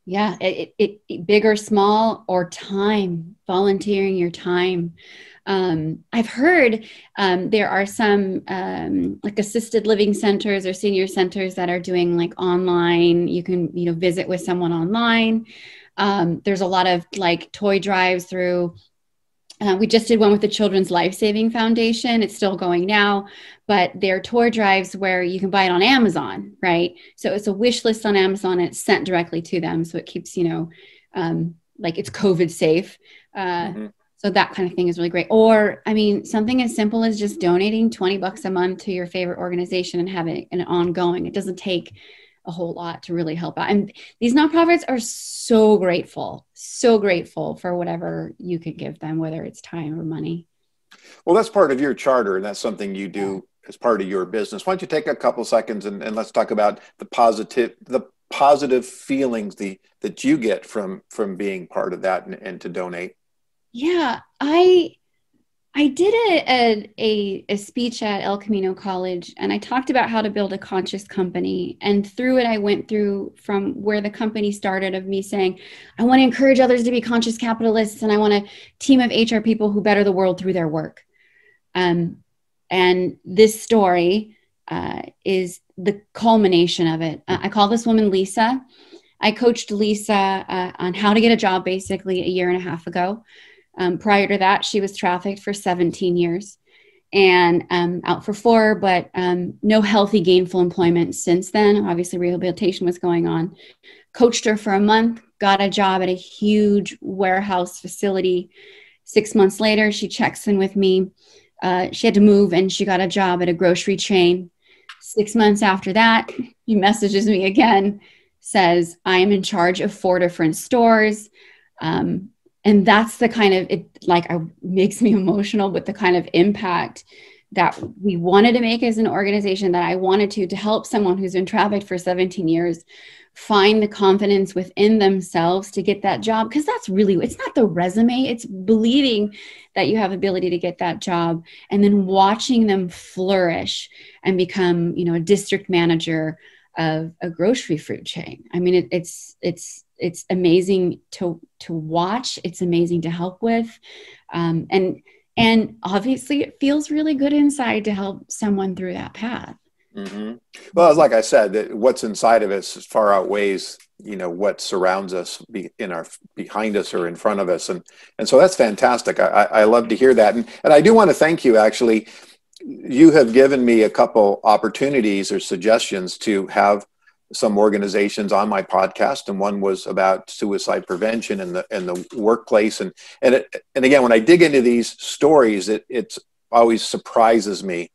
Speaker 3: Yeah, it big or small, or time, volunteering your time. I've heard there are some like assisted living centers or senior centers that are doing like online. You can, visit with someone online. There's a lot of like toy drives through. We just did one with the Children's Life Saving Foundation. It's still going now, but they're toy drives where you can buy it on Amazon, right? So it's a wish list on Amazon, and it's sent directly to them. So it keeps, like it's COVID safe. So that kind of thing is really great. Or, something as simple as just donating $20 a month to your favorite organization and having an ongoing. It doesn't take a whole lot to really help out. And these nonprofits are so grateful for whatever you could give them, whether it's time or money.
Speaker 2: Well, that's part of your charter, and that's something you do as part of your business. Why don't you take a couple seconds and let's talk about the positive feelings that you get from being part of that and to donate.
Speaker 3: Yeah, I did a speech at El Camino College, and I talked about how to build a conscious company. And through it, I went through from where the company started, of me saying, I want to encourage others to be conscious capitalists, and I want a team of HR people who better the world through their work. And this story is the culmination of it. I call this woman Lisa. I coached Lisa on how to get a job basically a year and a half ago. Prior to that, she was trafficked for 17 years and out for 4, but no healthy, gainful employment since then. Obviously, rehabilitation was going on. Coached her for a month, got a job at a huge warehouse facility. 6 months later, she checks in with me. She had to move, and she got a job at a grocery chain. 6 months after that, he messages me again, says, I am in charge of 4 different stores. And that's the kind of, it makes me emotional with the kind of impact that we wanted to make as an organization, that I wanted to help someone who's been trafficked for 17 years find the confidence within themselves to get that job. Because that's really, it's not the resume, it's believing that you have ability to get that job, and then watching them flourish and become, you know, a district manager of a grocery food chain. I mean, it's amazing to watch. It's amazing to help with. And obviously it feels really good inside to help someone through that path.
Speaker 2: Mm-hmm. Well, like I said, that what's inside of us far outweighs, you know, what surrounds us behind us or in front of us. And so that's fantastic. I love to hear that. And I do want to thank you, actually. You have given me a couple opportunities or suggestions to have some organizations on my podcast, and one was about suicide prevention in the workplace. And again, when I dig into these stories, it always surprises me.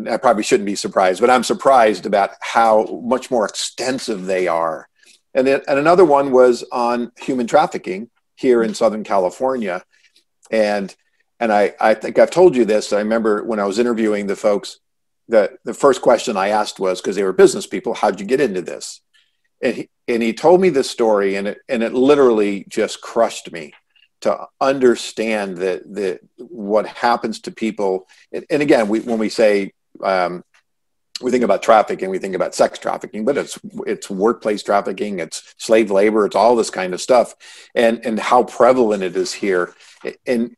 Speaker 2: I probably shouldn't be surprised, but I'm surprised about how much more extensive they are. And another one was on human trafficking here in Southern California. And I think I've told you this. I remember when I was interviewing the folks, the first question I asked was, because they were business people, how'd you get into this? And he told me this story, and it literally just crushed me to understand that what happens to people. And again, when we say we think about trafficking, we think about sex trafficking, but it's workplace trafficking, it's slave labor, it's all this kind of stuff, and how prevalent it is here. And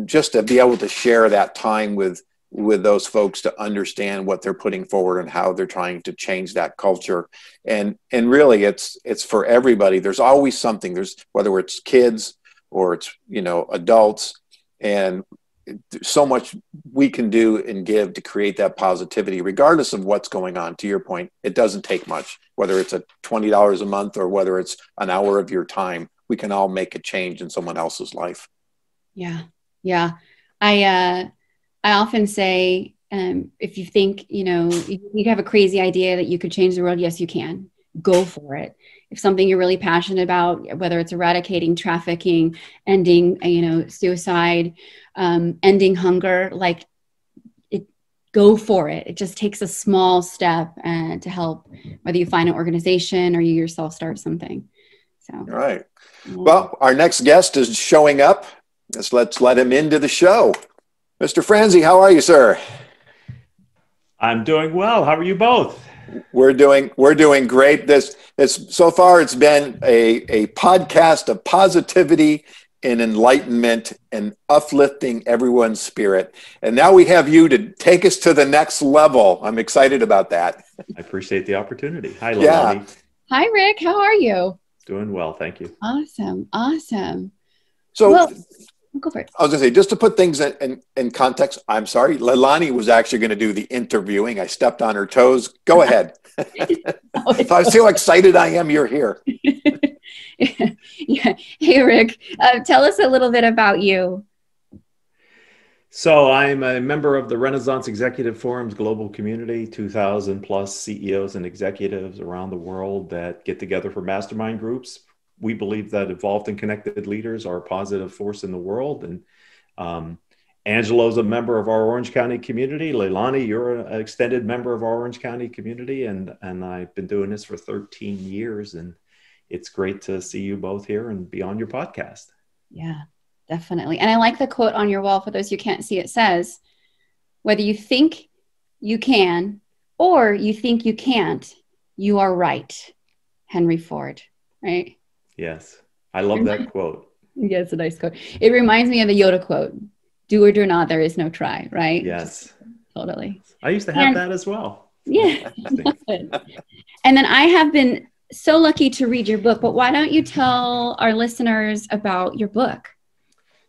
Speaker 2: just to be able to share that time with those folks, to understand what they're putting forward and how they're trying to change that culture. And really it's for everybody. There's always something, whether it's kids or it's, you know, adults, and so much we can do and give to create that positivity, regardless of what's going on. To your point, it doesn't take much, whether it's $20 a month or whether it's an hour of your time. We can all make a change in someone else's life.
Speaker 3: Yeah. Yeah. I often say, if you think, you know, you have a crazy idea that you could change the world, yes, you can. Go for it. If something you're really passionate about, whether it's eradicating trafficking, ending, you know, suicide, ending hunger, go for it. It just takes a small step to help, whether you find an organization or you yourself start something. So,
Speaker 2: all right. Well, our next guest is showing up. Let's let him into the show. Mr. Franzi, how are you, sir?
Speaker 7: I'm doing well. How are you both?
Speaker 2: We're doing great. So far it's been a podcast of positivity and enlightenment and uplifting everyone's spirit. And now we have you to take us to the next level. I'm excited about that.
Speaker 7: I appreciate the opportunity. Hi, Leilani.
Speaker 2: Yeah.
Speaker 3: Hi, Rick. How are you?
Speaker 7: Doing well. Thank you.
Speaker 3: Awesome.
Speaker 2: So,
Speaker 3: well, go for it.
Speaker 2: I was going to say, just to put things in context, I'm sorry, Leilani was actually going to do the interviewing. I stepped on her toes. Go ahead. I'm so excited I am you're here.
Speaker 3: Yeah. Hey, Rick, tell us a little bit about you.
Speaker 7: So I'm a member of the Renaissance Executive Forum's global community, 2,000 plus CEOs and executives around the world that get together for mastermind groups. We believe that involved and connected leaders are a positive force in the world. And Angelo's a member of our Orange County community. Leilani, you're an extended member of our Orange County community. And I've been doing this for 13 years. And it's great to see you both here and be on your podcast.
Speaker 3: Yeah, definitely. And I like the quote on your wall. For those who can't see, it says, whether you think you can or you think you can't, you are right. Henry Ford, right?
Speaker 7: Yes. I love that quote.
Speaker 3: Yeah, it's a nice quote. It reminds me of the Yoda quote, do or do not, there is no try, right?
Speaker 7: Yes.
Speaker 3: Totally.
Speaker 7: I used to have that as well.
Speaker 3: Yeah. And then I have been so lucky to read your book, but why don't you tell our listeners about your book?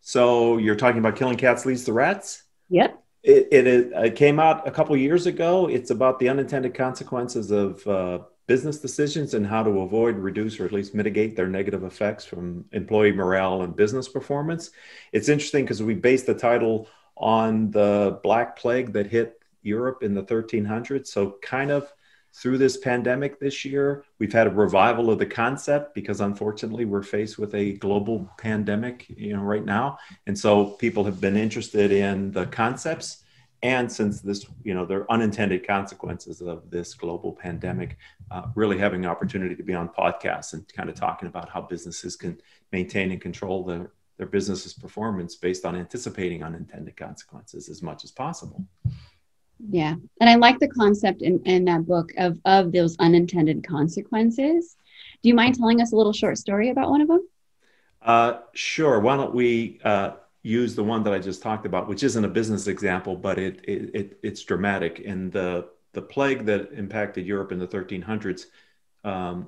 Speaker 7: So you're talking about Killing Cats Leads to Rats?
Speaker 3: Yep.
Speaker 7: It came out a couple of years ago. It's about the unintended consequences of business decisions and how to avoid, reduce, or at least mitigate their negative effects from employee morale and business performance. It's interesting because we based the title on the Black Plague that hit Europe in the 1300s. So kind of through this pandemic this year. We've had a revival of the concept because unfortunately we're faced with a global pandemic, right now. And so people have been interested in the concepts. And since this, there are unintended consequences of this global pandemic, really having an opportunity to be on podcasts and kind of talking about how businesses can maintain and control their business's performance based on anticipating unintended consequences as much as possible.
Speaker 3: Yeah. And I like the concept in that book of those unintended consequences. Do you mind telling us a little short story about one of them?
Speaker 7: Sure. Why don't we use the one that I just talked about, which isn't a business example, but it's dramatic. And the plague that impacted Europe in the 1300s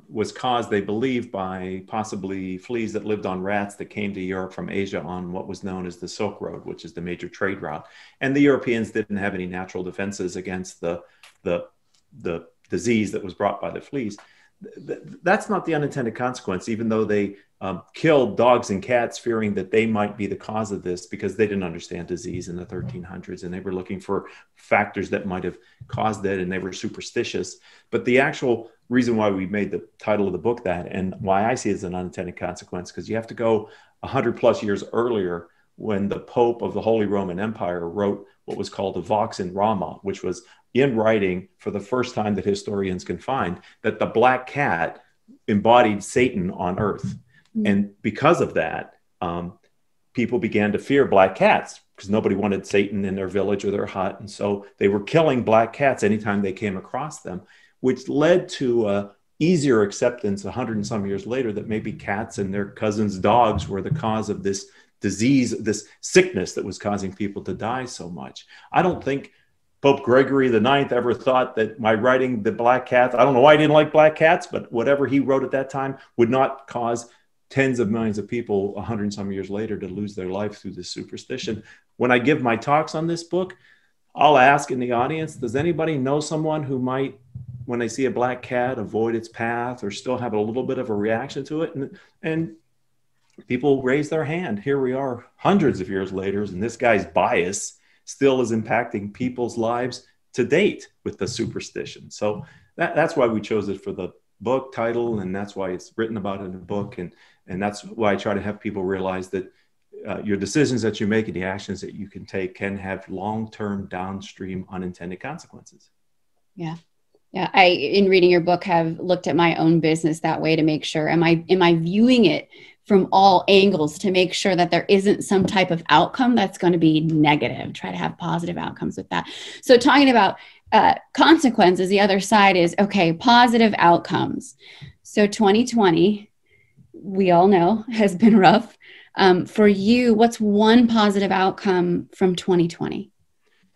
Speaker 7: was caused, they believe, by possibly fleas that lived on rats that came to Europe from Asia on what was known as the Silk Road, which is the major trade route. And the Europeans didn't have any natural defenses against the disease that was brought by the fleas. That's not the unintended consequence, even though they killed dogs and cats fearing that they might be the cause of this, because they didn't understand disease in the 1300s and they were looking for factors that might have caused it, and they were superstitious. But the actual reason why we made the title of the book that, and why I see it as an unintended consequence, because you have to go 100 plus years earlier when the Pope of the Holy Roman Empire wrote what was called the Vox in Rama, which was in writing for the first time that historians can find, that the black cat embodied Satan on earth. And because of that, people began to fear black cats because nobody wanted Satan in their village or their hut. And so they were killing black cats anytime they came across them, which led to easier acceptance 100 and some years later that maybe cats and their cousins' dogs were the cause of this disease, this sickness that was causing people to die so much. I don't think Pope Gregory the Ninth ever thought that by writing the black cats, I don't know why he didn't like black cats, but whatever he wrote at that time would not cause tens of millions of people 100 and some years later to lose their life through this superstition. When I give my talks on this book, I'll ask in the audience, does anybody know someone who might, when they see a black cat, avoid its path or still have a little bit of a reaction to it? And people raise their hand. Here we are hundreds of years later, and this guy's bias still is impacting people's lives to date with the superstition. So that's why we chose it for the book title, and that's why it's written about in the book. And that's why I try to have people realize that your decisions that you make and the actions that you can take can have long-term downstream unintended consequences.
Speaker 3: Yeah. Yeah. I, in reading your book, have looked at my own business that way to make sure, am I viewing it from all angles to make sure that there isn't some type of outcome that's going to be negative, try to have positive outcomes with that. So talking about consequences, the other side is, okay, positive outcomes. So 2020, we all know, has been rough. For you, what's one positive outcome from 2020?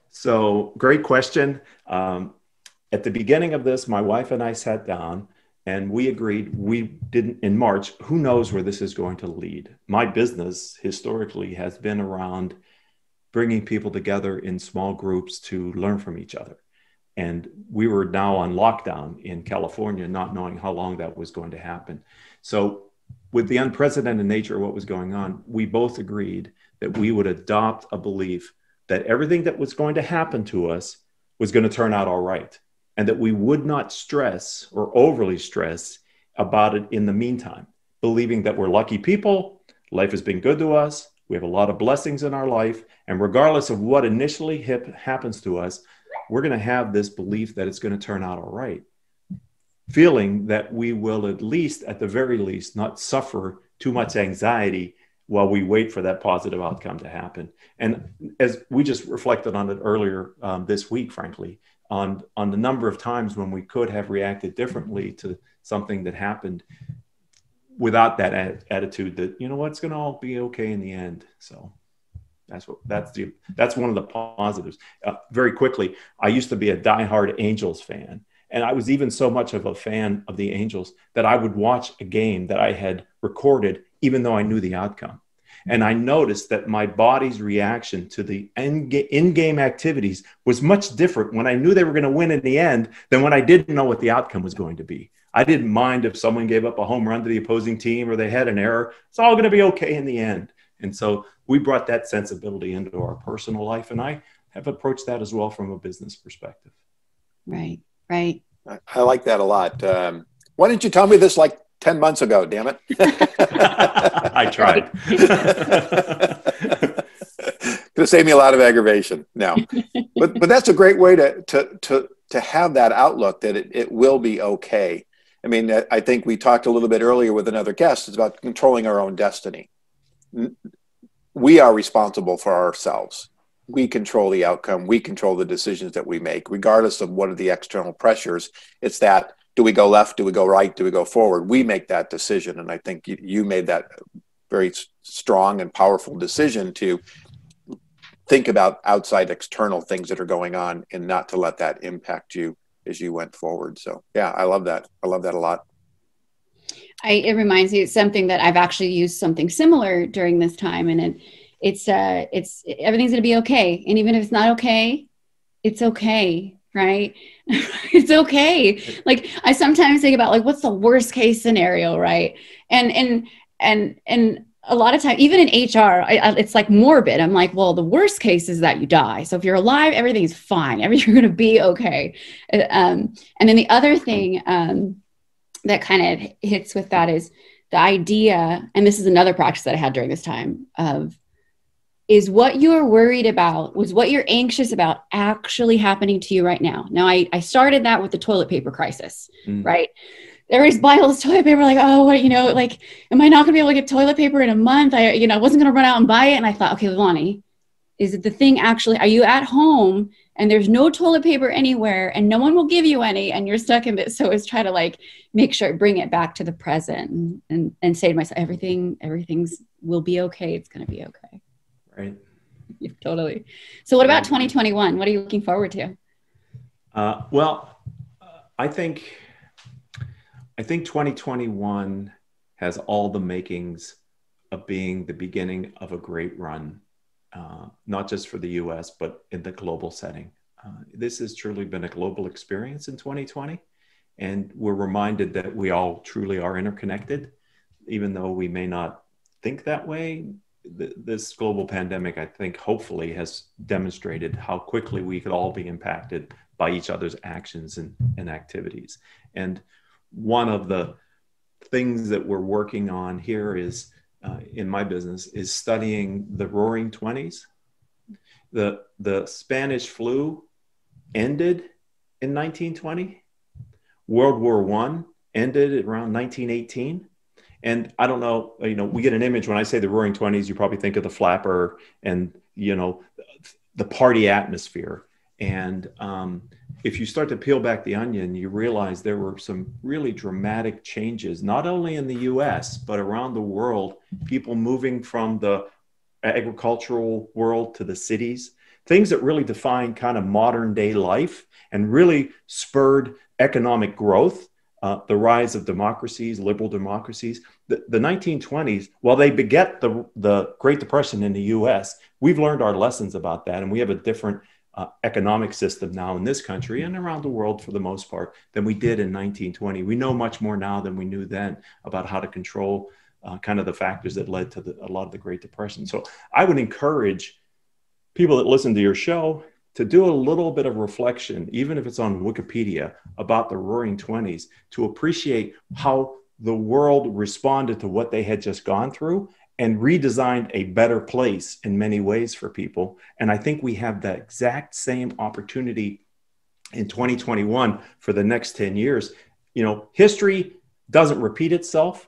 Speaker 7: So great question. At the beginning of this, my wife and I sat down and we agreed, we didn't, in March, who knows where this is going to lead. My business historically has been around bringing people together in small groups to learn from each other. And we were now on lockdown in California, not knowing how long that was going to happen. So with the unprecedented nature of what was going on, we both agreed that we would adopt a belief that everything that was going to happen to us was going to turn out all right, and that we would not stress or overly stress about it in the meantime, believing that we're lucky people, life has been good to us, we have a lot of blessings in our life, and regardless of what initially happens to us, we're going to have this belief that it's going to turn out all right, feeling that we will at least, at the very least, not suffer too much anxiety while we wait for that positive outcome to happen. And as we just reflected on it earlier this week, frankly, on the number of times when we could have reacted differently to something that happened without that attitude that, you know what, it's going to all be okay in the end. So that's one of the positives. Very quickly, I used to be a diehard Angels fan. And I was even so much of a fan of the Angels that I would watch a game that I had recorded, even though I knew the outcome. And I noticed that my body's reaction to the in-game activities was much different when I knew they were going to win in the end than when I didn't know what the outcome was going to be. I didn't mind if someone gave up a home run to the opposing team or they had an error. It's all going to be okay in the end. And so we brought that sensibility into our personal life. And I have approached that as well from a business perspective.
Speaker 3: Right, right.
Speaker 2: I like that a lot. Why didn't you tell me this like 10 months ago, damn it?
Speaker 7: I tried.
Speaker 2: Could have saved me a lot of aggravation. No, but that's a great way to have that outlook that it will be okay. I mean, I think we talked a little bit earlier with another guest. It's about controlling our own destiny. We are responsible for ourselves. We control the outcome. We control the decisions that we make, regardless of what are the external pressures. It's that, do we go left? Do we go right? Do we go forward? We make that decision. And I think you made that very strong and powerful decision to think about outside external things that are going on and not to let that impact you as you went forward. So yeah, I love that. I love that a lot.
Speaker 3: It reminds me of something that I've actually used something similar during this time. And it's everything's going to be okay. And even if it's not okay, it's okay. Right. It's okay. Like I sometimes think about like, what's the worst case scenario? Right. And a lot of time, even in HR, it's like morbid. I'm like, well, the worst case is that you die. So if you're alive, everything's fine. You're going to be okay. And then the other thing that kind of hits with that is the idea, and this is another practice that I had during this time is what you're worried about, was what you're anxious about actually happening to you right now. Now, I started that with the toilet paper crisis, right? Everybody's buying all this toilet paper, like, oh, what, like, am I not gonna be able to get toilet paper in a month? I wasn't gonna run out and buy it. And I thought, okay, Leilani, is it the thing actually, are you at home and there's no toilet paper anywhere and no one will give you any and you're stuck in it? So it's try to like, make sure, bring it back to the present and say to myself, everything's will be okay. It's gonna be okay.
Speaker 7: Right.
Speaker 3: Yeah, totally. So what about 2021? What are you looking forward to?
Speaker 7: Well, I think 2021 has all the makings of being the beginning of a great run, not just for the US, but in the global setting. This has truly been a global experience in 2020. And we're reminded that we all truly are interconnected, even though we may not think that way. This global pandemic, I think, hopefully has demonstrated how quickly we could all be impacted by each other's actions and activities. And one of the things that we're working on here is, in my business, is studying the Roaring '20s. The Spanish flu ended in 1920. World War I ended around 1918. And I don't know, we get an image when I say the Roaring '20s, you probably think of the flapper and, the party atmosphere. And if you start to peel back the onion, you realize there were some really dramatic changes, not only in the US, but around the world, people moving from the agricultural world to the cities, things that really define kind of modern day life and really spurred economic growth. The rise of democracies, liberal democracies. The 1920s, while they beget the Great Depression in the US, we've learned our lessons about that. And we have a different economic system now in this country and around the world for the most part than we did in 1920. We know much more now than we knew then about how to control kind of the factors that led to a lot of the Great Depression. So I would encourage people that listen to your show to do a little bit of reflection, even if it's on Wikipedia, about the Roaring '20s, to appreciate how the world responded to what they had just gone through and redesigned a better place in many ways for people. And I think we have the exact same opportunity in 2021 for the next 10 years. History doesn't repeat itself,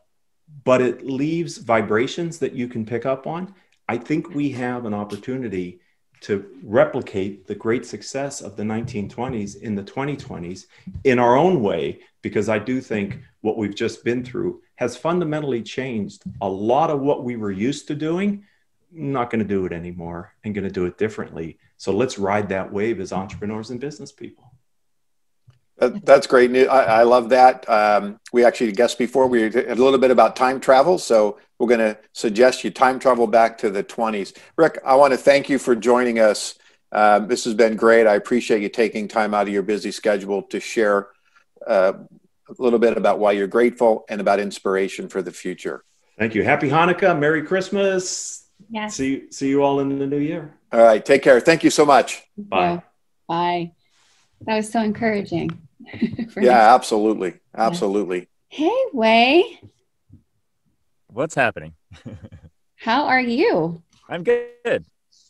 Speaker 7: but it leaves vibrations that you can pick up on. I think we have an opportunity to replicate the great success of the 1920s in the 2020s in our own way, because I do think what we've just been through has fundamentally changed a lot of what we were used to doing. Not going to do it anymore and going to do it differently. So let's ride that wave as entrepreneurs and business people.
Speaker 2: That's great news. I love that. We actually guessed before, we had a little bit about time travel. So we're going to suggest you time travel back to the 20s. Rick, I want to thank you for joining us. This has been great. I appreciate you taking time out of your busy schedule to share a little bit about why you're grateful and about inspiration for the future.
Speaker 7: Thank you. Happy Hanukkah. Merry Christmas.
Speaker 3: Yes.
Speaker 7: See you all in the new year.
Speaker 2: All right. Take care. Thank you so much.
Speaker 7: Bye.
Speaker 3: Bye. That was so encouraging.
Speaker 2: Yeah, absolutely. Absolutely.
Speaker 3: Hey, Wei.
Speaker 8: What's happening?
Speaker 3: How are you?
Speaker 8: I'm good.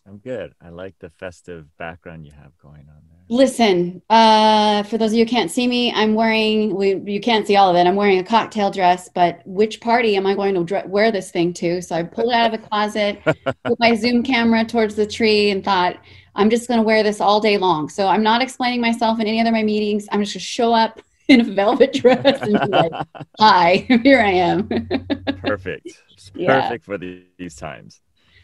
Speaker 8: I'm good. I like the festive background you have going on there.
Speaker 3: Listen, for those of you who can't see me, I'm wearing, you can't see all of it. I'm wearing a cocktail dress, but which party am I going to wear this thing to? So I pulled it out of the closet, put my Zoom camera towards the tree and thought, I'm just going to wear this all day long. So I'm not explaining myself in any other of my meetings. I'm just going to show up in a velvet dress and be like, hi, here I am.
Speaker 8: Perfect. It's
Speaker 3: Yeah.
Speaker 8: perfect for these times.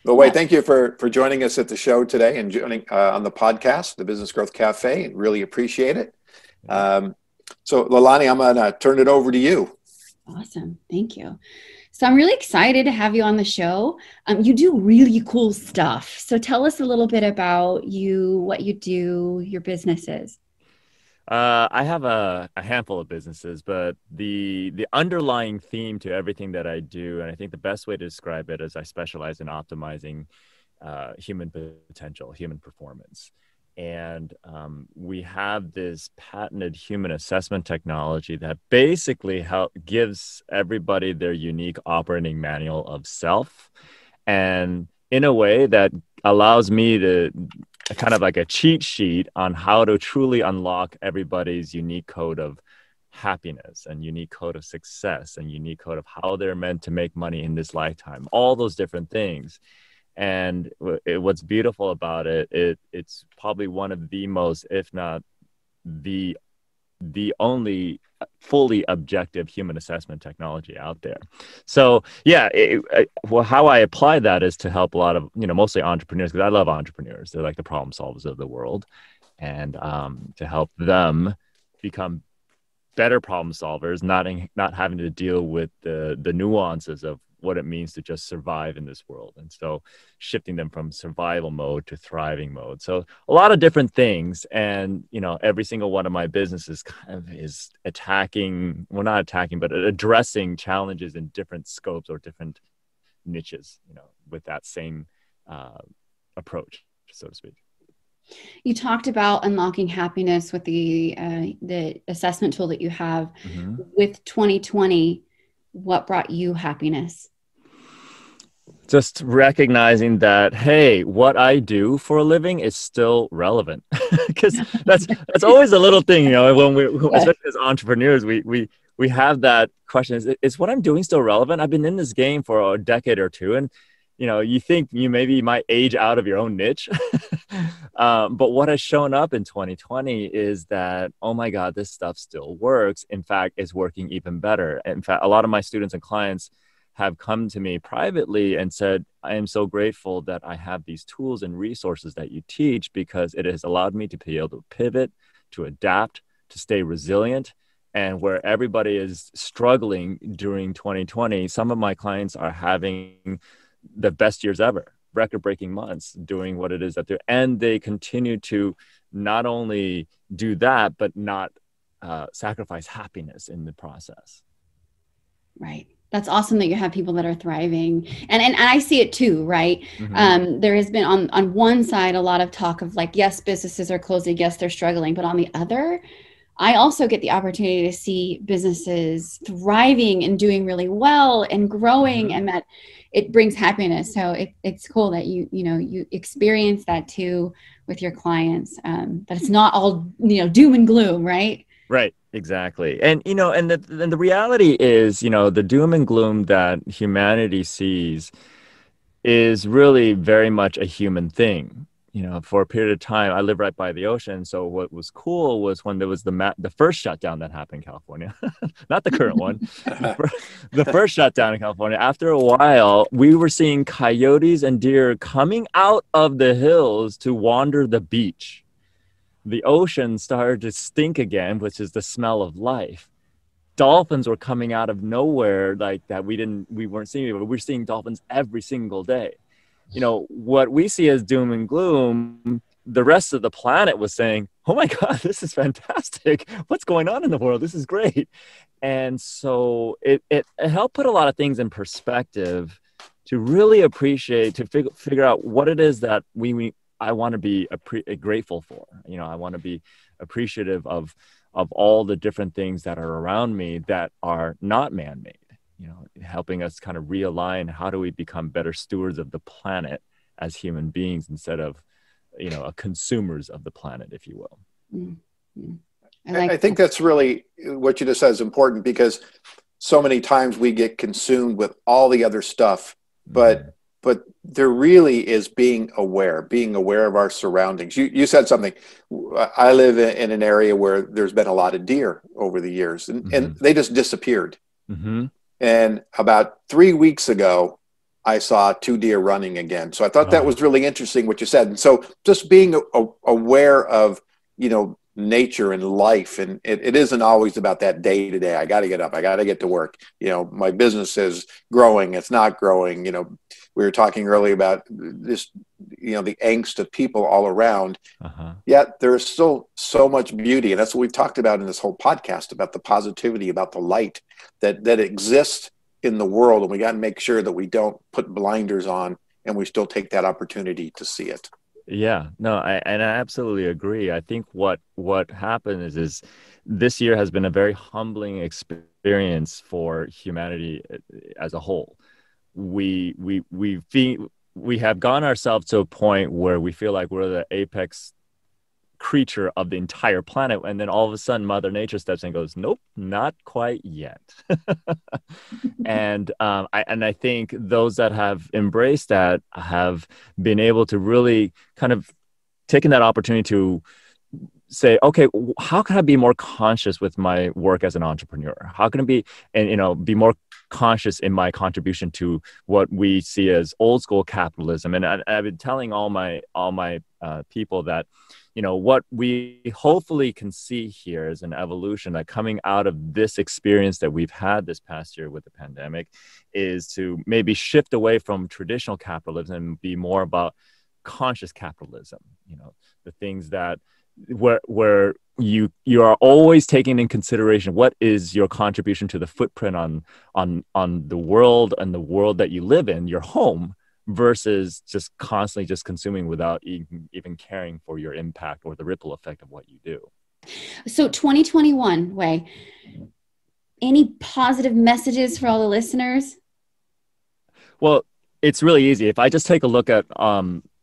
Speaker 2: Well, Wei, thank you for joining us at the show today and joining on the podcast, the Business Growth Cafe. Really appreciate it. So, Leilani, I'm going to turn it over to you.
Speaker 3: Awesome. Thank you. So I'm really excited to have you on the show. You do really cool stuff. So tell us a little bit about you, what you do, your businesses.
Speaker 8: I have a handful of businesses, but the underlying theme to everything that I do, and I think the best way to describe it is I specialize in optimizing human potential, human performance. And we have this patented human assessment technology that basically gives everybody their unique operating manual of self, and in a way that allows me to kind of like a cheat sheet on how to truly unlock everybody's unique code of happiness and unique code of success and unique code of how they're meant to make money in this lifetime, all those different things. And what's beautiful about it's probably one of the most, if not the only fully objective human assessment technology out there. So yeah, how I apply that is to help a lot of, mostly entrepreneurs, because I love entrepreneurs. They're like the problem solvers of the world, and to help them become better problem solvers, not having to deal with the nuances of what it means to just survive in this world. And so shifting them from survival mode to thriving mode. So a lot of different things. And, every single one of my businesses kind of is not attacking, but addressing challenges in different scopes or different niches, with that same approach, so to speak.
Speaker 3: You talked about unlocking happiness with the assessment tool that you have.
Speaker 8: Mm-hmm.
Speaker 3: With 2020. What brought you happiness?
Speaker 8: Just recognizing that, hey, what I do for a living is still relevant, because that's always a little thing, when especially as entrepreneurs, we have that question: is what I'm doing still relevant? I've been in this game for a decade or two, and you think you maybe might age out of your own niche, but what has shown up in 2020 is that, oh my God, this stuff still works. In fact, it's working even better. In fact, a lot of my students and clients have come to me privately and said, I am so grateful that I have these tools and resources that you teach, because it has allowed me to be able to pivot, to adapt, to stay resilient. And where everybody is struggling during 2020, some of my clients are having the best years ever, record-breaking months, doing what it is that they're, and they continue to not only do that, but not sacrifice happiness in the process.
Speaker 3: Right. That's awesome that you have people that are thriving. And I see it too, right?
Speaker 8: Mm-hmm.
Speaker 3: There has been on one side a lot of talk of like, yes, businesses are closing, yes, they're struggling. But on the other, I also get the opportunity to see businesses thriving and doing really well and growing,
Speaker 8: Mm-hmm.
Speaker 3: and that it brings happiness. So it's cool that you experience that too with your clients. That it's not all doom and gloom, right?
Speaker 8: Right, exactly. And and the reality is, the doom and gloom that humanity sees is really very much a human thing. For a period of time, I live right by the ocean. So what was cool was when there was the first shutdown that happened in California, not the current one, the first shutdown in California. After a while, we were seeing coyotes and deer coming out of the hills to wander the beach. The ocean started to stink again, which is the smell of life. Dolphins were coming out of nowhere like that. We weren't seeing, but we're seeing dolphins every single day. What we see as doom and gloom, the rest of the planet was saying, oh my God, this is fantastic. What's going on in the world? This is great. And so it helped put a lot of things in perspective to really appreciate, to figure out what it is that I want to be grateful for. I want to be appreciative of of all the different things that are around me that are not man-made, you know, helping us kind of realign how do we become better stewards of the planet as human beings instead of, you know, consumers of the planet, if you will.
Speaker 3: Mm-hmm.
Speaker 2: I think that's really what you just said is important, because so many times we get consumed with all the other stuff, but there really is being aware of our surroundings. You said something. I live in an area where there's been a lot of deer over the years, and they just disappeared. And about 3 weeks ago, I saw 2 deer running again. So I thought that was really interesting what you said. And so just being aware of, you know, nature and life, and it isn't always about that day to day. I got to get up, I got to get to work, you know, my business is growing, it's not growing. You know, we were talking earlier about this, you know, the angst of people all around, yet there's still so much beauty. And that's what we've talked about in this whole podcast, about the positivity, about the light that exists in the world. And we got to make sure that we don't put blinders on, and we still take that opportunity to see it.
Speaker 8: Yeah, no, I absolutely agree. I think what happened is this year has been a very humbling experience for humanity as a whole. We have gone ourselves to a point where we feel like we're the apex creature of the entire planet, and then all of a sudden Mother Nature steps in and goes, nope, not quite yet. And I think those that have embraced that have been able to really kind of taken that opportunity to say, okay, how can I be more conscious with my work as an entrepreneur? How can I be, and you know, be more conscious in my contribution to what we see as old school capitalism? And I've been telling all my people that, you know, what we hopefully can see here is an evolution that coming out of this experience that we've had this past year with the pandemic is to maybe shift away from traditional capitalism and be more about conscious capitalism. You know, the things that where you are always taking in consideration what is your contribution to the footprint on the world and the world that you live in, your home, versus just constantly just consuming without even caring for your impact or the ripple effect of what you do.
Speaker 3: So 2021, Wei, any positive messages for all the listeners?
Speaker 8: Well, it's really easy. If I just take a look at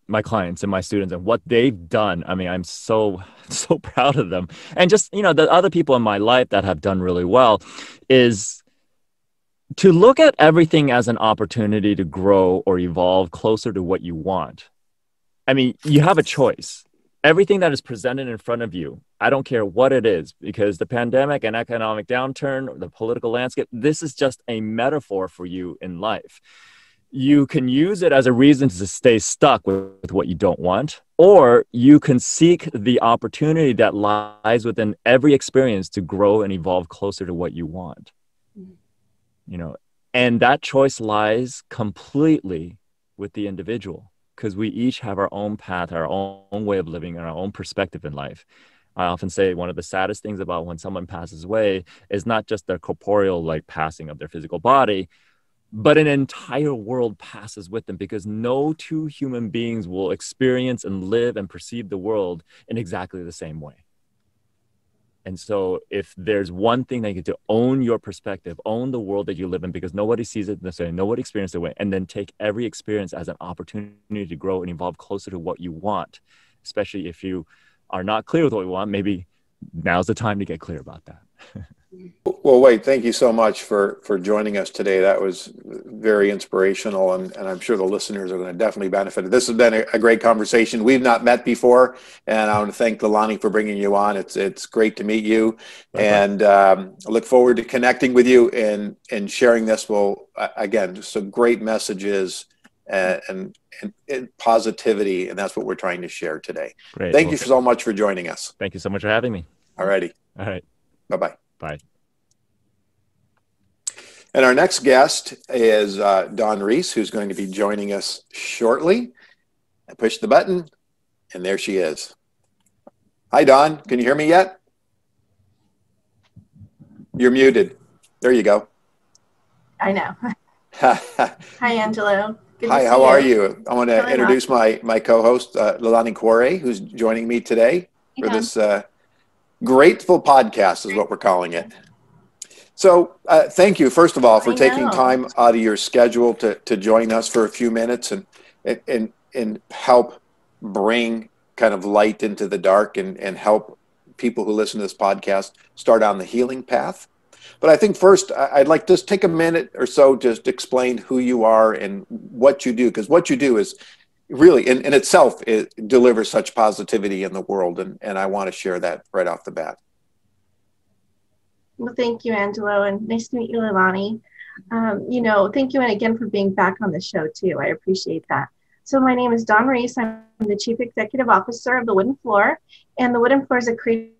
Speaker 8: my clients and my students and what they've done, I mean, I'm so proud of them. And just, you know, the other people in my life that have done really well is to look at everything as an opportunity to grow or evolve closer to what you want. I mean, you have a choice. Everything that is presented in front of you, I don't care what it is, because the pandemic and economic downturn, the political landscape, this is just a metaphor for you in life. You can use it as a reason to stay stuck with what you don't want, or you can seek the opportunity that lies within every experience to grow and evolve closer to what you want. You know, and that choice lies completely with the individual, because we each have our own path, our own way of living, and our own perspective in life. I often say one of the saddest things about when someone passes away is not just their corporeal, like passing of their physical body, but an entire world passes with them, because no two human beings will experience and live and perceive the world in exactly the same way. And so if there's one thing that you get to own your perspective, own the world that you live in, because nobody sees it the same, nobody experiences it the way, and then take every experience as an opportunity to grow and evolve closer to what you want, especially if you are not clear with what you want, maybe now's the time to get clear about that.
Speaker 2: Well, Wade, thank you so much for joining us today. That was very inspirational, and I'm sure the listeners are going to definitely benefit. This has been a great conversation. We've not met before, and I want to thank Leilani for bringing you on. It's great to meet you, and I look forward to connecting with you and sharing this. Well, again, just some great messages and positivity, and that's what we're trying to share today.
Speaker 8: Great.
Speaker 2: Thank you so much for joining us.
Speaker 8: Thank you so much for having me.
Speaker 2: All righty.
Speaker 8: All right.
Speaker 2: Bye-bye.
Speaker 8: Bye.
Speaker 2: And our next guest is Dawn Reese, who's going to be joining us shortly. I push the button, and there she is. Hi, Dawn. Can you hear me yet? You're muted. There you go.
Speaker 9: I know. Hi, Angelo. Good
Speaker 2: Hi,
Speaker 9: to see
Speaker 2: how
Speaker 9: you.
Speaker 2: are you? I want to introduce my co-host, Leilani Quiray, who's joining me today for this Grateful Podcast is what we're calling it. So thank you, first of all, for taking time out of your schedule to join us for a few minutes and help bring kind of light into the dark and help people who listen to this podcast start on the healing path. But I think first, I'd like to just take a minute or so just to explain who you are and what you do, because what you do is really, in itself, it delivers such positivity in the world, and I want to share that right off the bat.
Speaker 9: Well, thank you, Angelo, and nice to meet you, Leilani. Thank you, and again for being back on the show too. I appreciate that. So my name is Dawn Reese. I'm the Chief Executive Officer of the Wooden Floor, and the Wooden Floor is a creative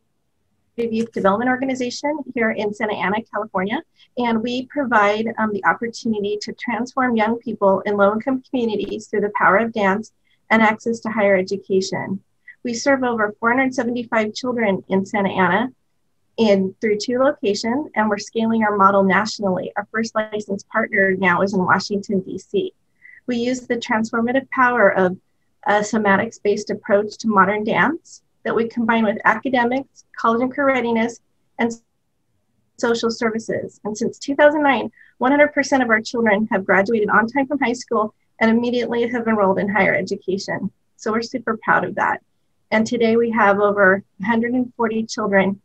Speaker 9: youth development organization here in Santa Ana, California, and we provide the opportunity to transform young people in low-income communities through the power of dance and access to higher education. We serve over 475 children in Santa Ana through 2 locations, and we're scaling our model nationally. Our first licensed partner now is in Washington, D.C. We use the transformative power of a somatics-based approach to modern dance that we combine with academics, college and career readiness, and social services. And since 2009, 100% of our children have graduated on time from high school and immediately have enrolled in higher education. So we're super proud of that. And today we have over 140 children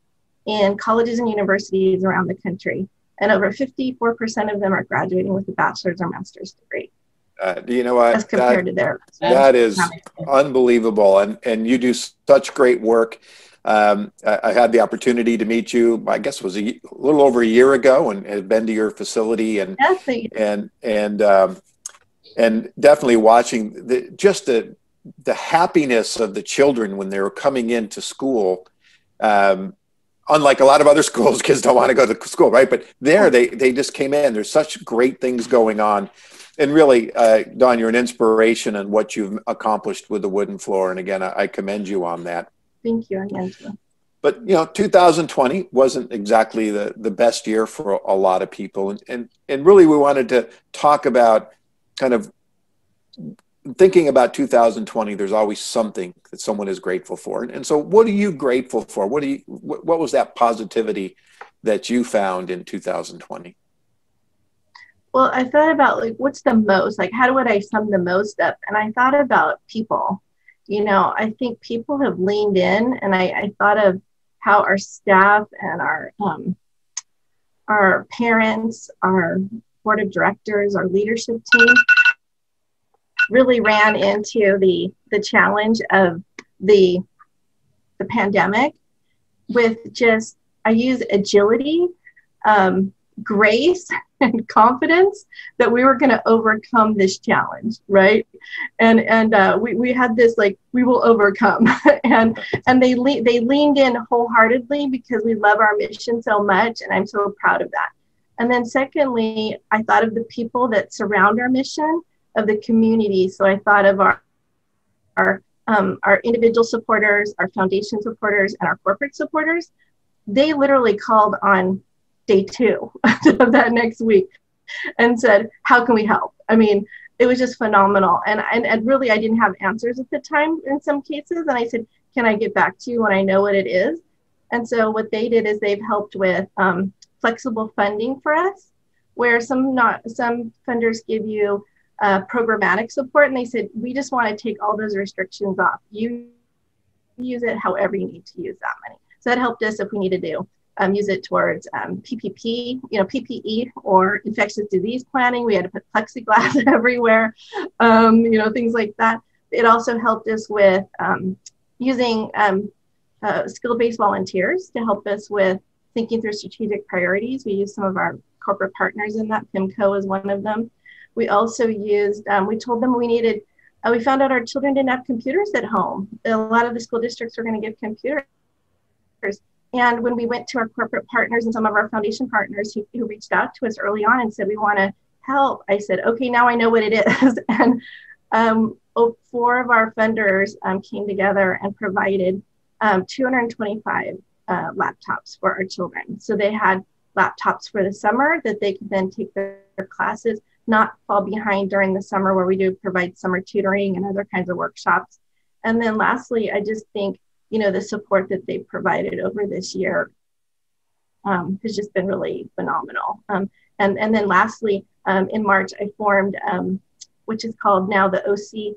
Speaker 9: in colleges and universities around the country. And over 54% of them are graduating with a bachelor's or master's degree.
Speaker 2: You know what?
Speaker 9: As compared to their.
Speaker 2: That is unbelievable. And you do such great work. I had the opportunity to meet you, I guess it was a little over a year ago, and had been to your facility and definitely watching the happiness of the children when they were coming into school. Unlike a lot of other schools, kids don't want to go to school, right? But there, they just came in. There's such great things going on. And really, Dawn, you're an inspiration in what you've accomplished with the Wooden Floor. And again, I commend you on that.
Speaker 9: Thank you, Angela.
Speaker 2: But, 2020 wasn't exactly the best year for a lot of people. And really, we wanted to talk about kind of thinking about 2020. There's always something that someone is grateful for. And so what are you grateful for? What was that positivity that you found in 2020?
Speaker 9: Well, I thought about what's the most, how would I sum the most up? And I thought about people. I think people have leaned in, and I thought of how our staff and our parents, our board of directors, our leadership team really ran into the challenge of the pandemic with I use agility, grace, and confidence that we were going to overcome this challenge, right? And we had this we will overcome, and they leaned in wholeheartedly because we love our mission so much, and I'm so proud of that. And then secondly, I thought of the people that surround our mission, of the community. So I thought of our individual supporters, our foundation supporters, and our corporate supporters. They literally called on day 2 of that next week and said, how can we help? I mean, it was just phenomenal. And really, I didn't have answers at the time in some cases. And I said, can I get back to you when I know what it is? And so what they did is they've helped with flexible funding for us, where some funders give you programmatic support. And they said, we just want to take all those restrictions off. You use it however you need to use that money. So that helped us if we needed to use it towards PPP, PPE, or infectious disease planning. We had to put plexiglass everywhere, things like that. It also helped us with using skill-based volunteers to help us with thinking through strategic priorities. We used some of our corporate partners in that. PIMCO is one of them. We also used, we told them we found out our children didn't have computers at home. A lot of the school districts were going to give computers. And when we went to our corporate partners and some of our foundation partners who reached out to us early on and said, we want to help, I said, okay, now I know what it is. And 4 of our funders came together and provided 225 laptops for our children. So they had laptops for the summer that they could then take their classes, not fall behind during the summer, where we do provide summer tutoring and other kinds of workshops. And then lastly, I just think the support that they've provided over this year has just been really phenomenal. And then lastly, in March, I formed, which is called now the OC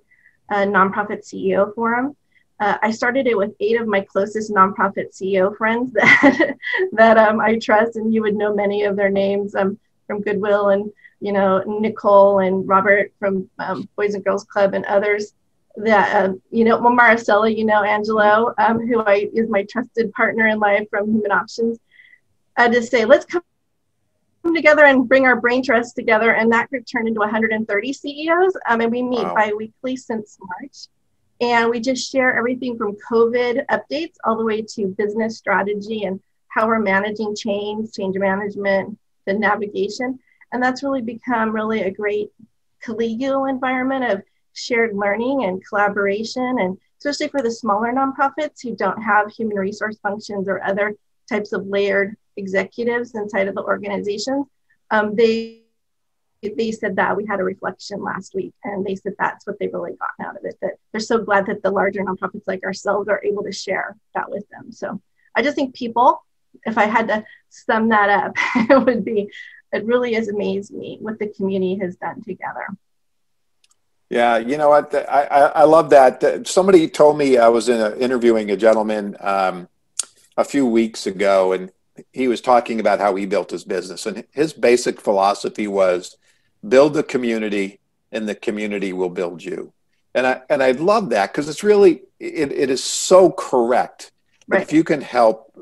Speaker 9: Nonprofit CEO Forum. I started it with 8 of my closest nonprofit CEO friends that I trust, and you would know many of their names from Goodwill, and Nicole and Robert from Boys and Girls Club, and others that Maricela, Angelo, who is my trusted partner in life from Human Options. To say, let's come together and bring our brain trust together, and that group turned into 130 CEOs, and we meet bi-weekly since March. And we just share everything from COVID updates all the way to business strategy and how we're managing change management, the navigation. And that's really become really a great collegial environment of shared learning and collaboration. And especially for the smaller nonprofits who don't have human resource functions or other types of layered executives inside of the organization, they said that we had a reflection last week, and they said that's what they've really gotten out of it, that they're so glad that the larger nonprofits like ourselves are able to share that with them. So I just think people, if I had to sum that up, it really has amazed me what the community has done together.
Speaker 2: Yeah, you know what? I love that. Somebody told me, I was interviewing a gentleman a few weeks ago, and he was talking about how he built his business. And his basic philosophy was build the community and the community will build you. And I love that, because it's really, it is so correct. Right. If you can help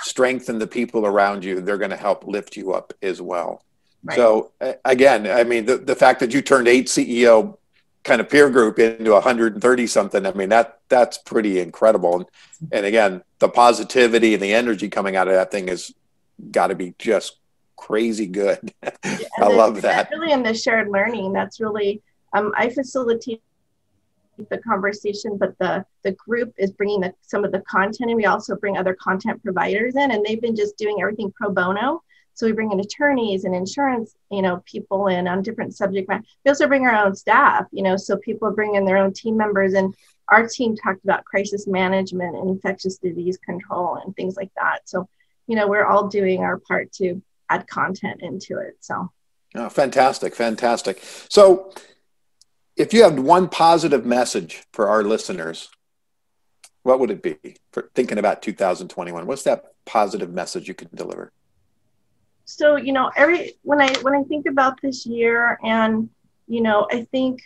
Speaker 2: strengthen the people around you, they're going to help lift you up as well. Right. So again, I mean, the fact that you turned 8 CEO kind of peer group into 130 something, I mean, that's pretty incredible. And again, the positivity and the energy coming out of that thing has got to be just crazy good. I love that.
Speaker 9: Really, in the shared learning, that's really, I facilitate the conversation, but the group is bringing some of the content, and we also bring other content providers in, and they've been just doing everything pro bono. So we bring in attorneys and insurance, people in on different subject matter. We also bring our own staff, so people bring in their own team members, and our team talked about crisis management and infectious disease control and things like that. So, we're all doing our part to add content into it. So,
Speaker 2: oh, fantastic. So if you had one positive message for our listeners, what would it be for thinking about 2021? What's that positive message you could deliver?
Speaker 9: So, when I think about this year, and, I think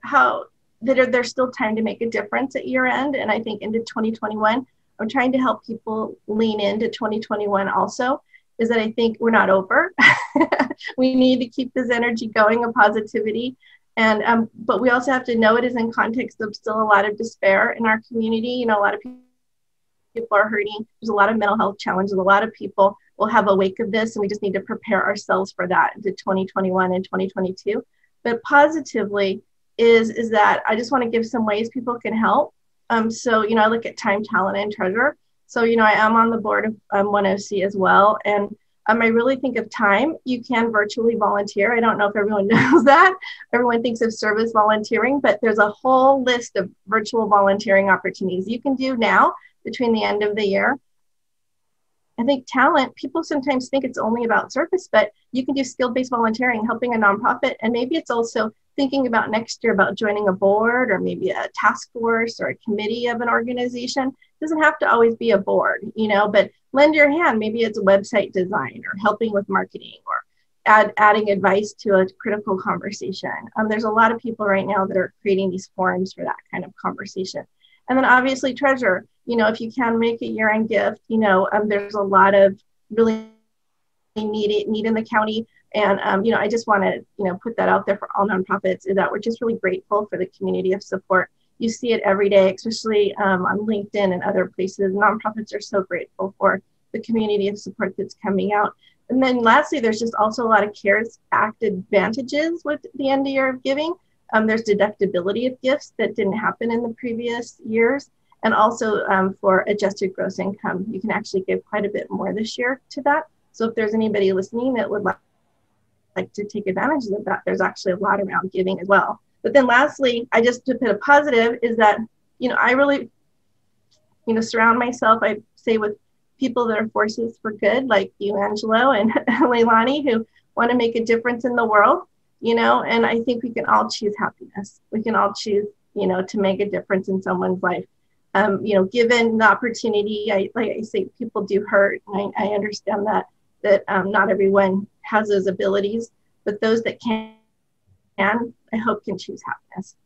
Speaker 9: how that there's still time to make a difference at year end. And I think into 2021, I'm trying to help people lean into 2021 also, is that I think we're not over. We need to keep this energy going of positivity. And, but we also have to know it is in context of still a lot of despair in our community. A lot of people are hurting. There's a lot of mental health challenges. A lot of people will have a wake of this, and we just need to prepare ourselves for that into 2021 and 2022. But positively is that I just want to give some ways people can help. So, I look at time, talent, and treasure. So, I am on the board of OneOC as well. And I really think of time. You can virtually volunteer. I don't know if everyone knows that. Everyone thinks of service volunteering, but there's a whole list of virtual volunteering opportunities you can do now between the end of the year. I think talent, people sometimes think it's only about service, but you can do skill-based volunteering, helping a nonprofit. And maybe it's also thinking about next year about joining a board, or maybe a task force or a committee of an organization. It doesn't have to always be a board, but lend your hand. Maybe it's website design, or helping with marketing, or adding advice to a critical conversation. There's a lot of people right now that are creating these forums for that kind of conversation. And then obviously treasure, if you can make a year-end gift, there's a lot of really need in the county. And, I just want to, put that out there for all nonprofits, is that we're just really grateful for the community of support. You see it every day, especially on LinkedIn and other places. Nonprofits are so grateful for the community of support that's coming out. And then lastly, there's just also a lot of CARES Act advantages with the end of year of giving. There's deductibility of gifts that didn't happen in the previous years. And also for adjusted gross income, you can actually give quite a bit more this year to that. So if there's anybody listening that would like to take advantage of that, there's actually a lot around giving as well. But then lastly, to put a positive, is that, I really surround myself, I say, with people that are forces for good, like you, Angelo, and Leilani, who want to make a difference in the world, and I think we can all choose happiness. We can all choose, to make a difference in someone's life. Given the opportunity, like I say, people do hurt. And I understand that not everyone has those abilities, but those that can, I hope, can choose happiness.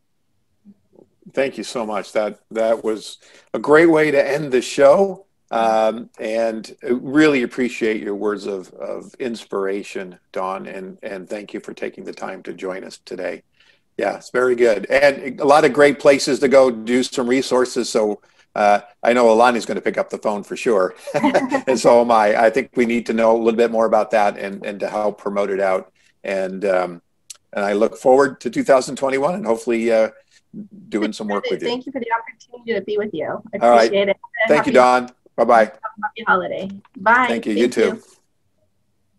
Speaker 2: Thank you so much. That was a great way to end the show. And really appreciate your words of inspiration, Dawn, and thank you for taking the time to join us today. Yeah, it's very good. And a lot of great places to go do some resources. So I know Alani's going to pick up the phone for sure. And so am I. I think we need to know a little bit more about that and to help promote it out. And I look forward to 2021 and hopefully doing some work with you.
Speaker 9: Thank you for the opportunity to be with you. I appreciate it.
Speaker 2: Thank you, Dawn. Bye-bye.
Speaker 9: Happy holiday. Bye.
Speaker 2: Thank you. You too.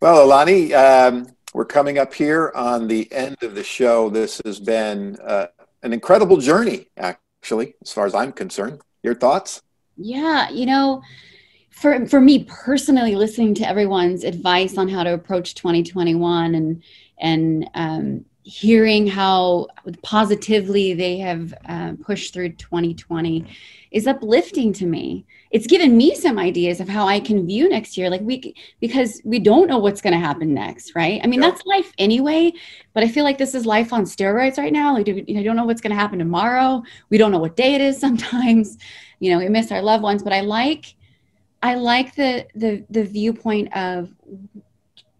Speaker 2: Well, Leilani, we're coming up here on the end of the show. This has been an incredible journey, actually, as far as I'm concerned. Your thoughts?
Speaker 3: Yeah, for me personally, listening to everyone's advice on how to approach 2021 and hearing how positively they have pushed through 2020 is uplifting to me. It's given me some ideas of how I can view next year, because we don't know what's going to happen next, right? I mean, that's life anyway, but I feel like this is life on steroids right now. Like, I don't know what's going to happen tomorrow. We don't know what day it is sometimes. We miss our loved ones, but I like the viewpoint of,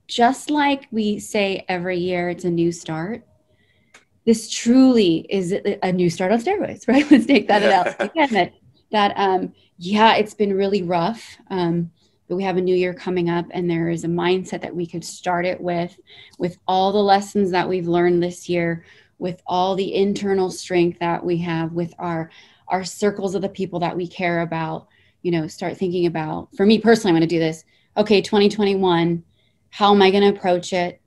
Speaker 3: just like we say every year, it's a new start. This truly is a new start on steroids, right? Let's take that out again. Yeah, it's been really rough, but we have a new year coming up, and there is a mindset that we could start it with all the lessons that we've learned this year, with all the internal strength that we have, with our circles of the people that we care about. Start thinking about, for me personally, I'm going to do this. Okay, 2021, how am I going to approach it?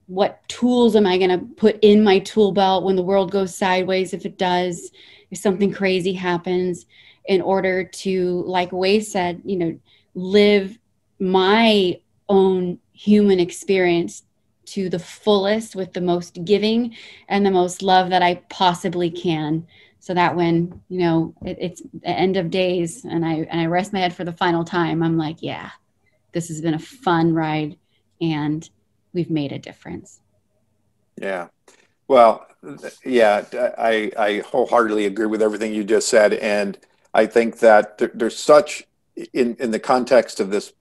Speaker 3: What tools am I going to put in my tool belt when the world goes sideways, if it does, if something crazy happens, in order to, like Wei said, live my own human experience to the fullest, with the most giving and the most love that I possibly can, so that when it's the end of days and I rest my head for the final time, I'm like, yeah, this has been a fun ride and we've made a difference. Yeah.
Speaker 2: Well, yeah, I wholeheartly agree with everything you just said. And I think that there's such, in the context of this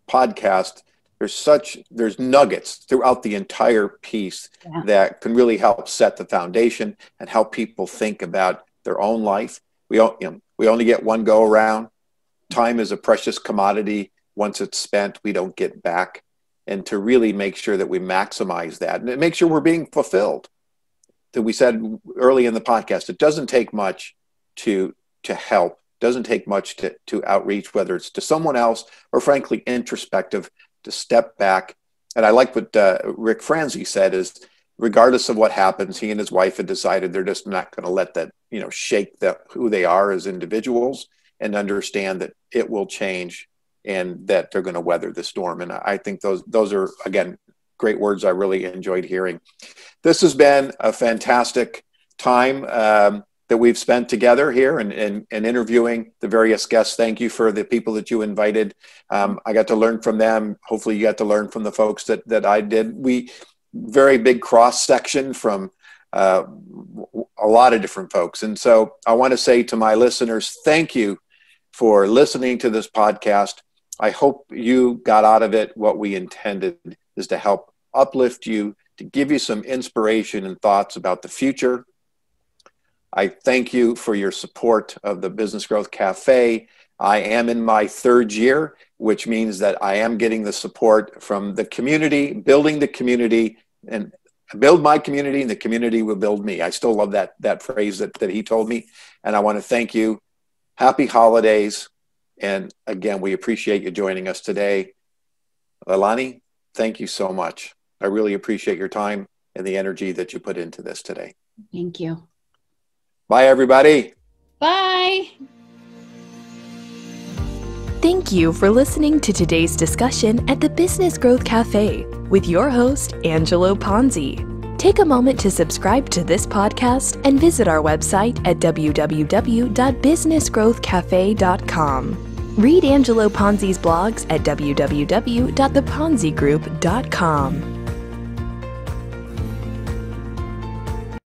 Speaker 2: podcast, there's nuggets throughout the entire piece that can really help set the foundation and help people think about their own life. We only get one go around. Time is a precious commodity. Once it's spent, we don't get back. And to really make sure that we maximize that and make sure we're being fulfilled. That we said early in the podcast, it doesn't take much to help. It doesn't take much to outreach, whether it's to someone else or frankly introspective, to step back. And I like what Rick Franzi said is, regardless of what happens, he and his wife had decided they're just not going to let that shake who they are as individuals, and understand that it will change and that they're going to weather the storm. And I think those are, again, great words I really enjoyed hearing. This has been a fantastic time that we've spent together here and interviewing the various guests. Thank you for the people that you invited. I got to learn from them. Hopefully you got to learn from the folks that I did. Very big cross section from a lot of different folks. And so I want to say to my listeners, thank you for listening to this podcast. I hope you got out of it what we intended, is to help uplift you, to give you some inspiration and thoughts about the future. I thank you for your support of the Business Growth Cafe. I am in my third year, which means that I am getting the support from the community, building the community, and build my community and the community will build me. I still love that phrase that he told me. And I want to thank you. Happy holidays. And again, we appreciate you joining us today. Leilani, thank you so much. I really appreciate your time and the energy that you put into this today.
Speaker 3: Thank you.
Speaker 2: Bye, everybody.
Speaker 3: Bye.
Speaker 1: Thank you for listening to today's discussion at the Business Growth Cafe with your host, Angelo Ponzi. Take a moment to subscribe to this podcast and visit our website at www.businessgrowthcafe.com. Read Angelo Ponzi's blogs at www.theponzigroup.com.